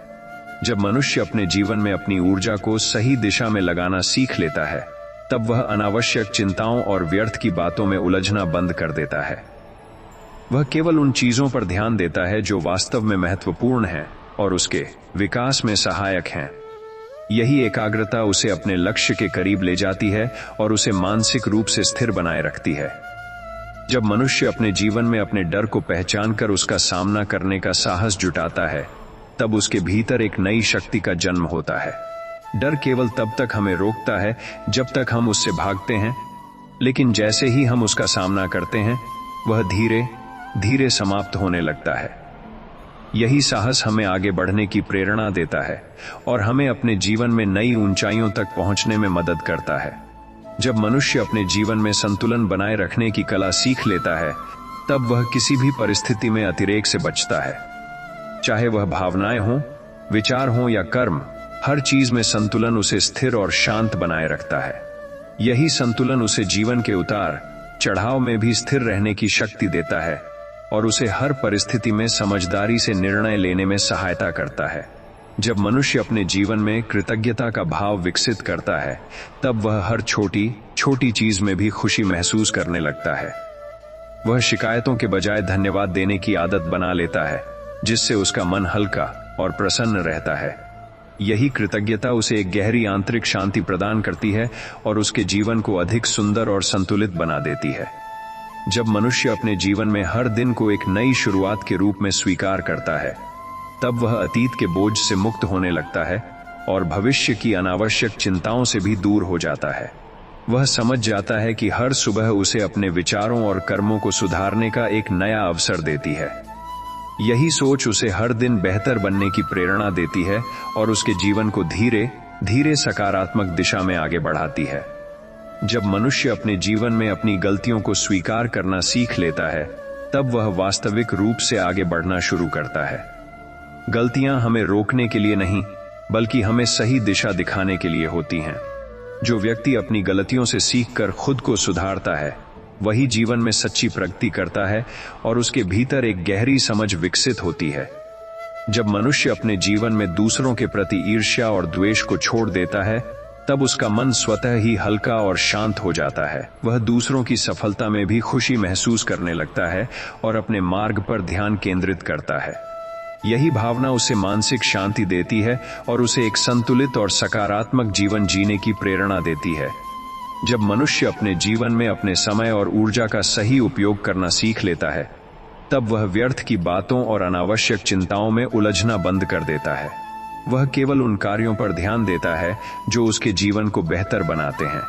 जब मनुष्य अपने जीवन में अपनी ऊर्जा को सही दिशा में लगाना सीख लेता है, तब वह अनावश्यक चिंताओं और व्यर्थ की बातों में उलझना बंद कर देता है। वह केवल उन चीजों पर ध्यान देता है जो वास्तव में महत्वपूर्ण हैं और उसके विकास में सहायक हैं। यही एकाग्रता उसे अपने लक्ष्य के करीब ले जाती है और उसे मानसिक रूप से स्थिर बनाए रखती है। जब मनुष्य अपने जीवन में अपने डर को पहचानकर उसका सामना करने का साहस जुटाता है, तब उसके भीतर एक नई शक्ति का जन्म होता है। डर केवल तब तक हमें रोकता है जब तक हम उससे भागते हैं, लेकिन जैसे ही हम उसका सामना करते हैं, वह धीरे धीरे समाप्त होने लगता है। यही साहस हमें आगे बढ़ने की प्रेरणा देता है और हमें अपने जीवन में नई ऊंचाइयों तक पहुंचने में मदद करता है। जब मनुष्य अपने जीवन में संतुलन बनाए रखने की कला सीख लेता है, तब वह किसी भी परिस्थिति में अतिरेक से बचता है। चाहे वह भावनाएं हों, विचार हों या कर्म, हर चीज में संतुलन उसे स्थिर और शांत बनाए रखता है। यही संतुलन उसे जीवन के उतार चढ़ाव में भी स्थिर रहने की शक्ति देता है और उसे हर परिस्थिति में समझदारी से निर्णय लेने में सहायता करता है। जब मनुष्य अपने जीवन में कृतज्ञता का भाव विकसित करता है, तब वह हर छोटी छोटी चीज में भी खुशी महसूस करने लगता है। वह शिकायतों के बजाय धन्यवाद देने की आदत बना लेता है, जिससे उसका मन हल्का और प्रसन्न रहता है। यही कृतज्ञता उसे एक गहरी आंतरिक शांति प्रदान करती है और उसके जीवन को अधिक सुंदर और संतुलित बना देती है। जब मनुष्य अपने जीवन में हर दिन को एक नई शुरुआत के रूप में स्वीकार करता है, तब वह अतीत के बोझ से मुक्त होने लगता है और भविष्य की अनावश्यक चिंताओं से भी दूर हो जाता है। वह समझ जाता है कि हर सुबह उसे अपने विचारों और कर्मों को सुधारने का एक नया अवसर देती है। यही सोच उसे हर दिन बेहतर बनने की प्रेरणा देती है और उसके जीवन को धीरे धीरे सकारात्मक दिशा में आगे बढ़ाती है। जब मनुष्य अपने जीवन में अपनी गलतियों को स्वीकार करना सीख लेता है, तब वह वास्तविक रूप से आगे बढ़ना शुरू करता है। गलतियां हमें रोकने के लिए नहीं, बल्कि हमें सही दिशा दिखाने के लिए होती हैं। जो व्यक्ति अपनी गलतियों से सीखकर खुद को सुधारता है, वही जीवन में सच्ची प्रगति करता है और उसके भीतर एक गहरी समझ विकसित होती है। जब मनुष्य अपने जीवन में दूसरों के प्रति ईर्ष्या और द्वेष को छोड़ देता है, तब उसका मन स्वतः ही हल्का और शांत हो जाता है। वह दूसरों की सफलता में भी खुशी महसूस करने लगता है और अपने मार्ग पर ध्यान केंद्रित करता है। यही भावना उसे मानसिक शांति देती है और उसे एक संतुलित और सकारात्मक जीवन जीने की प्रेरणा देती है। जब मनुष्य अपने जीवन में अपने समय और ऊर्जा का सही उपयोग करना सीख लेता है, तब वह व्यर्थ की बातों और अनावश्यक चिंताओं में उलझना बंद कर देता है। वह केवल उन कार्यों पर ध्यान देता है जो उसके जीवन को बेहतर बनाते हैं।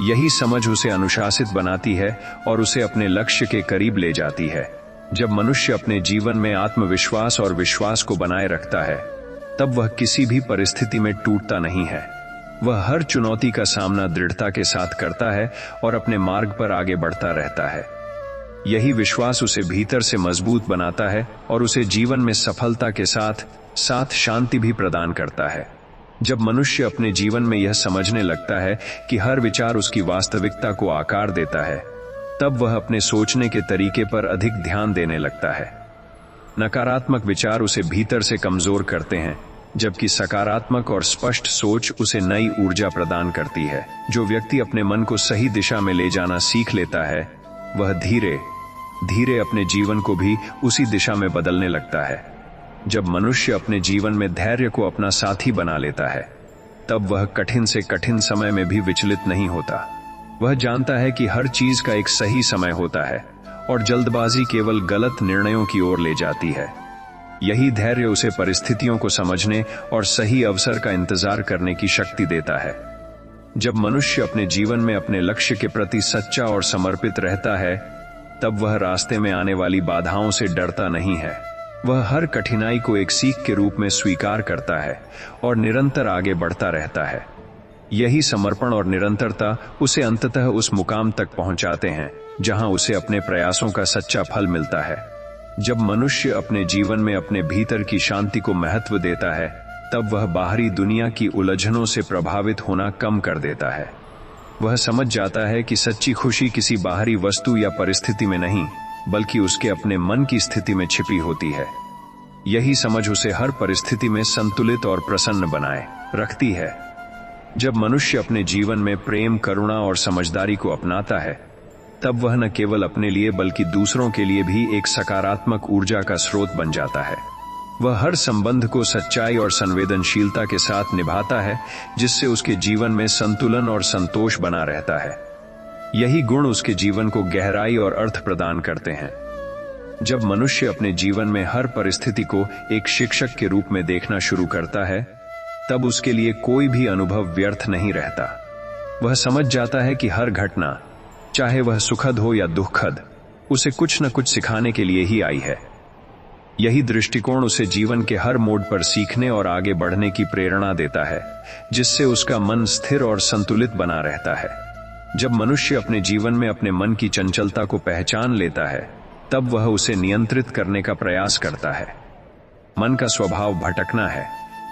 यही समझ उसे अनुशासित बनाती है और उसे अपने लक्ष्य के करीब ले जाती है। जब मनुष्य अपने जीवन में आत्मविश्वास और विश्वास को बनाए रखता है, तब वह किसी भी परिस्थिति में टूटता नहीं है। वह हर चुनौती का सामना दृढ़ता के साथ करता है और अपने मार्ग पर आगे बढ़ता रहता है। यही विश्वास उसे भीतर से मजबूत बनाता है और उसे जीवन में सफलता के साथ साथ शांति भी प्रदान करता है। जब मनुष्य अपने जीवन में यह समझने लगता है कि हर विचार उसकी वास्तविकता को आकार देता है, तब वह अपने सोचने के तरीके पर अधिक ध्यान देने लगता है। नकारात्मक विचार उसे भीतर से कमजोर करते हैं, जबकि सकारात्मक और स्पष्ट सोच उसे नई ऊर्जा प्रदान करती है। जो व्यक्ति अपने मन को सही दिशा में ले जाना सीख लेता है, वह धीरे धीरे अपने जीवन को भी उसी दिशा में बदलने लगता है। जब मनुष्य अपने जीवन में धैर्य को अपना साथी बना लेता है, तब वह कठिन से कठिन समय में भी विचलित नहीं होता। वह जानता है कि हर चीज का एक सही समय होता है और जल्दबाजी केवल गलत निर्णयों की ओर ले जाती है। यही धैर्य उसे परिस्थितियों को समझने और सही अवसर का इंतजार करने की शक्ति देता है। जब मनुष्य अपने जीवन में अपने लक्ष्य के प्रति सच्चा और समर्पित रहता है, तब वह रास्ते में आने वाली बाधाओं से डरता नहीं है। वह हर कठिनाई को एक सीख के रूप में स्वीकार करता है और निरंतर आगे बढ़ता रहता है। यही समर्पण और निरंतरता उसे अंततः उस मुकाम तक पहुंचाते हैं जहां उसे अपने प्रयासों का सच्चा फल मिलता है। जब मनुष्य अपने जीवन में अपने भीतर की शांति को महत्व देता है, तब वह बाहरी दुनिया की उलझनों से प्रभावित होना कम कर देता है। वह समझ जाता है कि सच्ची खुशी किसी बाहरी वस्तु या परिस्थिति में नहीं, बल्कि उसके अपने मन की स्थिति में छिपी होती है। यही समझ उसे हर परिस्थिति में संतुलित और प्रसन्न बनाए रखती है। जब मनुष्य अपने जीवन में प्रेम, करुणा और समझदारी को अपनाता है, तब वह न केवल अपने लिए बल्कि दूसरों के लिए भी एक सकारात्मक ऊर्जा का स्रोत बन जाता है। वह हर संबंध को सच्चाई और संवेदनशीलता के साथ निभाता है, जिससे उसके जीवन में संतुलन और संतोष बना रहता है। यही गुण उसके जीवन को गहराई और अर्थ प्रदान करते हैं। जब मनुष्य अपने जीवन में हर परिस्थिति को एक शिक्षक के रूप में देखना शुरू करता है, तब उसके लिए कोई भी अनुभव व्यर्थ नहीं रहता। वह समझ जाता है कि हर घटना, चाहे वह सुखद हो या दुखद, उसे कुछ न कुछ सिखाने के लिए ही आई है। यही दृष्टिकोण उसे जीवन के हर मोड़ पर सीखने और आगे बढ़ने की प्रेरणा देता है, जिससे उसका मन स्थिर और संतुलित बना रहता है। जब मनुष्य अपने जीवन में अपने मन की चंचलता को पहचान लेता है, तब वह उसे नियंत्रित करने का प्रयास करता है। मन का स्वभाव भटकना है,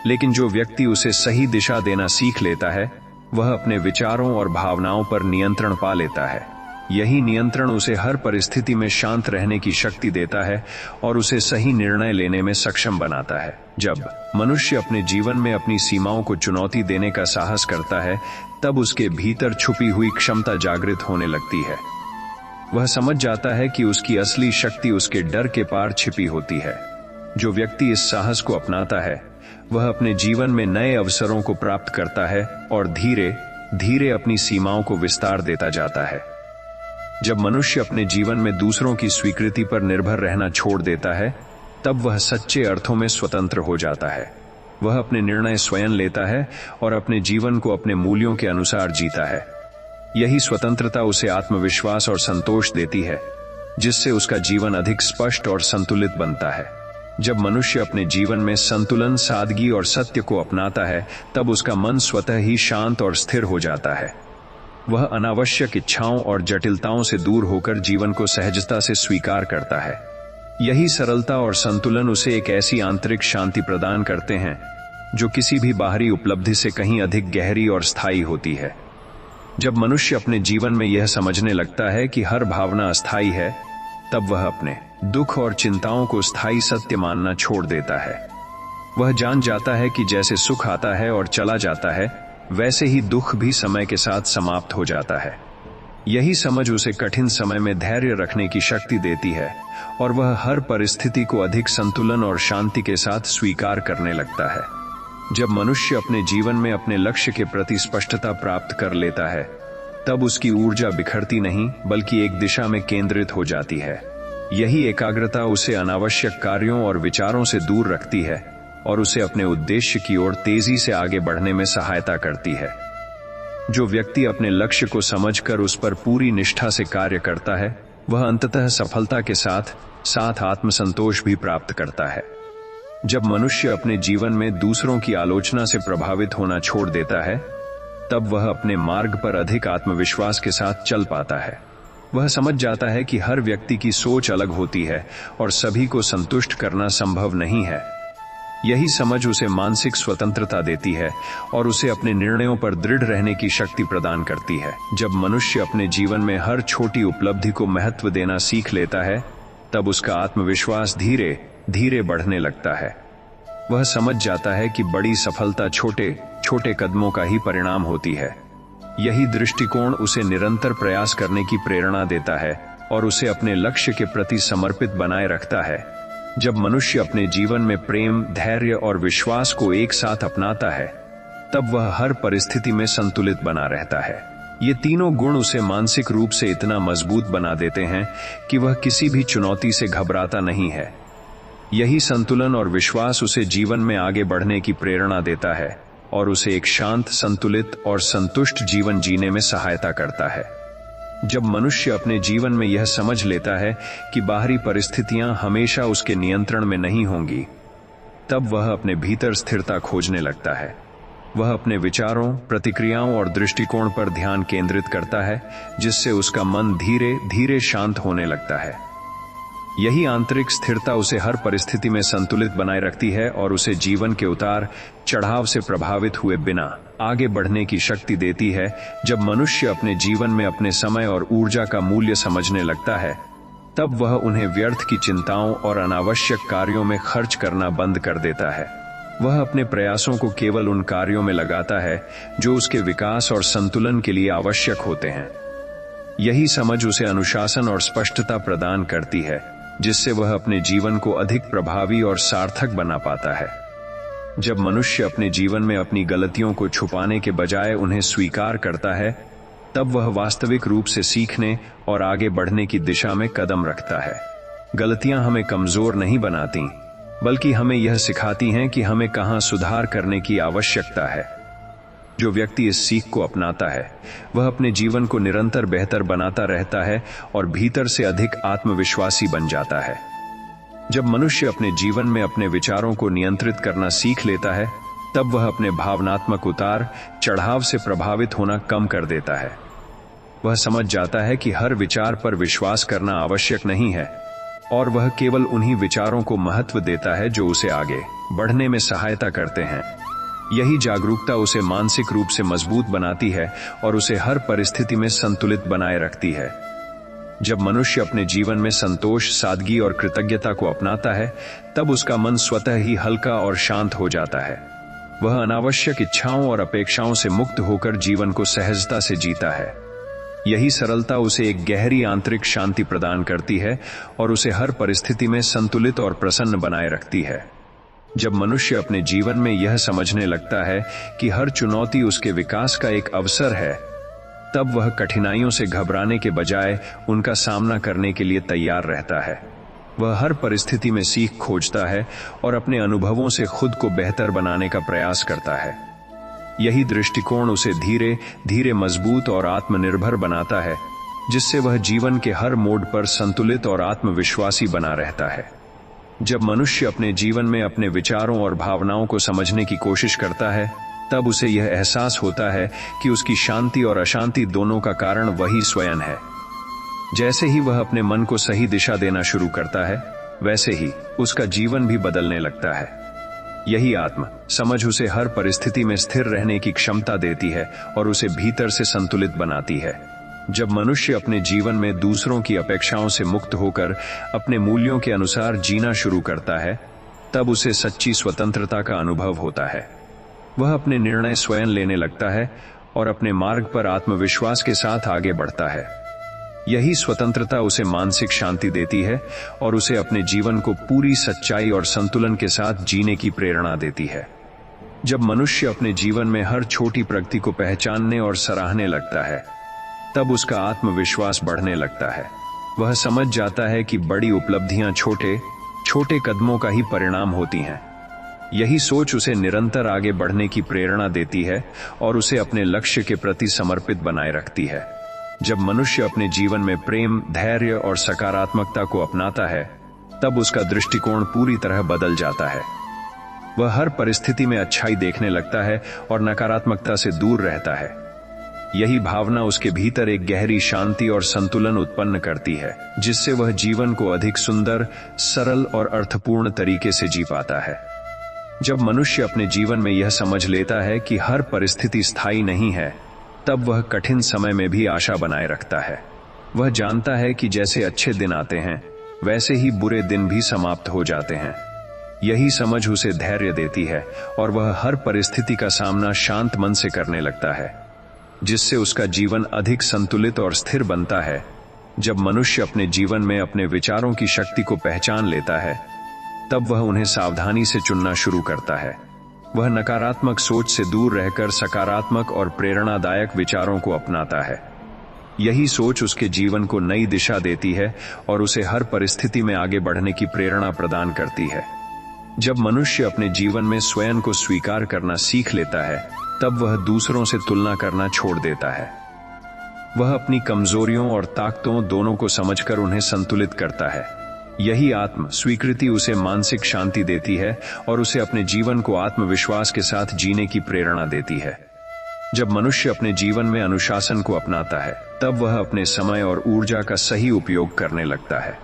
लेकिन जो व्यक्ति उसे सही दिशा देना सीख लेता है, वह अपने विचारों और भावनाओं पर नियंत्रण पा लेता है। यही नियंत्रण उसे हर परिस्थिति में शांत रहने की शक्ति देता है और उसे सही निर्णय लेने में सक्षम बनाता है। जब मनुष्य अपने जीवन में अपनी सीमाओं को चुनौती देने का साहस करता है, तब उसके भीतर छुपी हुई क्षमता जागृत होने लगती है। वह समझ जाता है कि उसकी असली शक्ति उसके डर के पार छिपी होती है। जो व्यक्ति इस साहस को अपनाता है, वह अपने जीवन में नए अवसरों को प्राप्त करता है और धीरे धीरे अपनी सीमाओं को विस्तार देता जाता है। जब मनुष्य अपने जीवन में दूसरों की स्वीकृति पर निर्भर रहना छोड़ देता है, तब वह सच्चे अर्थों में स्वतंत्र हो जाता है। वह अपने निर्णय स्वयं लेता है और अपने जीवन को अपने मूल्यों के अनुसार जीता है। यही स्वतंत्रता उसे आत्मविश्वास और संतोष देती है, जिससे उसका जीवन अधिक स्पष्ट और संतुलित बनता है। जब मनुष्य अपने जीवन में संतुलन, सादगी और सत्य को अपनाता है, तब उसका मन स्वतः ही शांत और स्थिर हो जाता है। वह अनावश्यक इच्छाओं और जटिलताओं से दूर होकर जीवन को सहजता से स्वीकार करता है। यही सरलता और संतुलन उसे एक ऐसी आंतरिक शांति प्रदान करते हैं, जो किसी भी बाहरी उपलब्धि से कहीं अधिक गहरी और स्थायी होती है। जब मनुष्य अपने जीवन में यह समझने लगता है कि हर भावना अस्थायी है, तब वह अपने दुख और चिंताओं को स्थायी सत्य मानना छोड़ देता है। वह जान जाता है कि जैसे सुख आता है और चला जाता है, वैसे ही दुख भी समय के साथ समाप्त हो जाता है। यही समझ उसे कठिन समय में धैर्य रखने की शक्ति देती है और वह हर परिस्थिति को अधिक संतुलन और शांति के साथ स्वीकार करने लगता है। जब मनुष्य अपने जीवन में अपने लक्ष्य के प्रति स्पष्टता प्राप्त कर लेता है, तब उसकी ऊर्जा बिखरती नहीं, बल्कि एक दिशा में केंद्रित हो जाती है। यही एकाग्रता उसे अनावश्यक कार्यों और विचारों से दूर रखती है और उसे अपने उद्देश्य की ओर तेजी से आगे बढ़ने में सहायता करती है। जो व्यक्ति अपने लक्ष्य को समझकर उस पर पूरी निष्ठा से कार्य करता है, वह अंततः सफलता के साथ साथ आत्मसंतोष भी प्राप्त करता है। जब मनुष्य अपने जीवन में दूसरों की आलोचना से प्रभावित होना छोड़ देता है, तब वह अपने मार्ग पर अधिक आत्मविश्वास के साथ चल पाता है। वह समझ जाता है कि हर व्यक्ति की सोच अलग होती है और सभी को संतुष्ट करना संभव नहीं है। यही समझ उसे मानसिक स्वतंत्रता देती है और उसे अपने निर्णयों पर दृढ़ रहने की शक्ति प्रदान करती है। जब मनुष्य अपने जीवन में हर छोटी उपलब्धि को महत्व देना सीख लेता है, तब उसका आत्मविश्वास धीरे धीरे बढ़ने लगता है। वह समझ जाता है कि बड़ी सफलता छोटे छोटे कदमों का ही परिणाम होती है। यही दृष्टिकोण उसे निरंतर प्रयास करने की प्रेरणा देता है और उसे अपने लक्ष्य के प्रति समर्पित बनाए रखता है। जब मनुष्य अपने जीवन में प्रेम, धैर्य और विश्वास को एक साथ अपनाता है, तब वह हर परिस्थिति में संतुलित बना रहता है। ये तीनों गुण उसे मानसिक रूप से इतना मजबूत बना देते हैं कि वह किसी भी चुनौती से घबराता नहीं है। यही संतुलन और विश्वास उसे जीवन में आगे बढ़ने की प्रेरणा देता है और उसे एक शांत, संतुलित और संतुष्ट जीवन जीने में सहायता करता है। जब मनुष्य अपने जीवन में यह समझ लेता है कि बाहरी परिस्थितियां हमेशा उसके नियंत्रण में नहीं होंगी, तब वह अपने भीतर स्थिरता खोजने लगता है। वह अपने विचारों, प्रतिक्रियाओं और दृष्टिकोण पर ध्यान केंद्रित करता है, जिससे उसका मन धीरे धीरे शांत होने लगता है। यही आंतरिक स्थिरता उसे हर परिस्थिति में संतुलित बनाए रखती है और उसे जीवन के उतार चढ़ाव से प्रभावित हुए बिना आगे बढ़ने की शक्ति देती है। जब मनुष्य अपने जीवन में अपने समय और ऊर्जा का मूल्य समझने लगता है, तब वह उन्हें व्यर्थ की चिंताओं और अनावश्यक कार्यों में खर्च करना बंद कर देता है। वह अपने प्रयासों को केवल उन कार्यों में लगाता है जो उसके विकास और संतुलन के लिए आवश्यक होते हैं। यही समझ उसे अनुशासन और स्पष्टता प्रदान करती है, जिससे वह अपने जीवन को अधिक प्रभावी और सार्थक बना पाता है। जब मनुष्य अपने जीवन में अपनी गलतियों को छुपाने के बजाय उन्हें स्वीकार करता है, तब वह वास्तविक रूप से सीखने और आगे बढ़ने की दिशा में कदम रखता है। गलतियां हमें कमजोर नहीं बनाती, बल्कि हमें यह सिखाती हैं कि हमें कहां सुधार करने की आवश्यकता है। जो व्यक्ति इस सीख को अपनाता है, वह अपने जीवन को निरंतर बेहतर बनाता रहता है और भीतर से अधिक आत्मविश्वासी बन जाता है। जब मनुष्य अपने जीवन में अपने विचारों को नियंत्रित करना सीख लेता है, तब वह अपने भावनात्मक उतार चढ़ाव से प्रभावित होना कम कर देता है। वह समझ जाता है कि हर विचार पर विश्वास करना आवश्यक नहीं है और वह केवल उन्हीं विचारों को महत्व देता है जो उसे आगे बढ़ने में सहायता करते हैं। यही जागरूकता उसे मानसिक रूप से मजबूत बनाती है और उसे हर परिस्थिति में संतुलित बनाए रखती है। जब मनुष्य अपने जीवन में संतोष, सादगी और कृतज्ञता को अपनाता है, तब उसका मन स्वतः ही हल्का और शांत हो जाता है। वह अनावश्यक इच्छाओं और अपेक्षाओं से मुक्त होकर जीवन को सहजता से जीता है। यही सरलता उसे एक गहरी आंतरिक शांति प्रदान करती है और उसे हर परिस्थिति में संतुलित और प्रसन्न बनाए रखती है। जब मनुष्य अपने जीवन में यह समझने लगता है कि हर चुनौती उसके विकास का एक अवसर है, तब वह कठिनाइयों से घबराने के बजाय उनका सामना करने के लिए तैयार रहता है। वह हर परिस्थिति में सीख खोजता है और अपने अनुभवों से खुद को बेहतर बनाने का प्रयास करता है। यही दृष्टिकोण उसे धीरे धीरे मजबूत और आत्मनिर्भर बनाता है, जिससे वह जीवन के हर मोड़ पर संतुलित और आत्मविश्वासी बना रहता है। जब मनुष्य अपने जीवन में अपने विचारों और भावनाओं को समझने की कोशिश करता है, तब उसे यह एहसास होता है कि उसकी शांति और अशांति दोनों का कारण वही स्वयं है। जैसे ही वह अपने मन को सही दिशा देना शुरू करता है, वैसे ही उसका जीवन भी बदलने लगता है। यही आत्म समझ उसे हर परिस्थिति में स्थिर रहने की क्षमता देती है और उसे भीतर से संतुलित बनाती है। जब मनुष्य अपने जीवन में दूसरों की अपेक्षाओं से मुक्त होकर अपने मूल्यों के अनुसार जीना शुरू करता है, तब उसे सच्ची स्वतंत्रता का अनुभव होता है। वह अपने निर्णय स्वयं लेने लगता है और अपने मार्ग पर आत्मविश्वास के साथ आगे बढ़ता है। यही स्वतंत्रता उसे मानसिक शांति देती है और उसे अपने जीवन को पूरी सच्चाई और संतुलन के साथ जीने की प्रेरणा देती है। जब मनुष्य अपने जीवन में हर छोटी प्रगति को पहचानने और सराहने लगता है, तब उसका आत्मविश्वास बढ़ने लगता है। वह समझ जाता है कि बड़ी उपलब्धियां छोटे छोटे कदमों का ही परिणाम होती हैं। यही सोच उसे निरंतर आगे बढ़ने की प्रेरणा देती है और उसे अपने लक्ष्य के प्रति समर्पित बनाए रखती है। जब मनुष्य अपने जीवन में प्रेम, धैर्य और सकारात्मकता को अपनाता है, तब उसका दृष्टिकोण पूरी तरह बदल जाता है। वह हर परिस्थिति में अच्छाई देखने लगता है और नकारात्मकता से दूर रहता है। यही भावना उसके भीतर एक गहरी शांति और संतुलन उत्पन्न करती है, जिससे वह जीवन को अधिक सुंदर, सरल और अर्थपूर्ण तरीके से जी पाता है। जब मनुष्य अपने जीवन में यह समझ लेता है कि हर परिस्थिति स्थायी नहीं है, तब वह कठिन समय में भी आशा बनाए रखता है। वह जानता है कि जैसे अच्छे दिन आते हैं, वैसे ही बुरे दिन भी समाप्त हो जाते हैं। यही समझ उसे धैर्य देती है और वह हर परिस्थिति का सामना शांत मन से करने लगता है, जिससे उसका जीवन अधिक संतुलित और स्थिर बनता है। जब मनुष्य अपने जीवन में अपने विचारों की शक्ति को पहचान लेता है, तब वह उन्हें सावधानी से चुनना शुरू करता है। वह नकारात्मक सोच से दूर रहकर सकारात्मक और प्रेरणादायक विचारों को अपनाता है। यही सोच उसके जीवन को नई दिशा देती है और उसे हर परिस्थिति में आगे बढ़ने की प्रेरणा प्रदान करती है। जब मनुष्य अपने जीवन में स्वयं को स्वीकार करना सीख लेता है, तब वह दूसरों से तुलना करना छोड़ देता है। वह अपनी कमजोरियों और ताकतों दोनों को समझकर उन्हें संतुलित करता है। यही आत्म स्वीकृति उसे मानसिक शांति देती है और उसे अपने जीवन को आत्मविश्वास के साथ जीने की प्रेरणा देती है। जब मनुष्य अपने जीवन में अनुशासन को अपनाता है, तब वह अपने समय और ऊर्जा का सही उपयोग करने लगता है।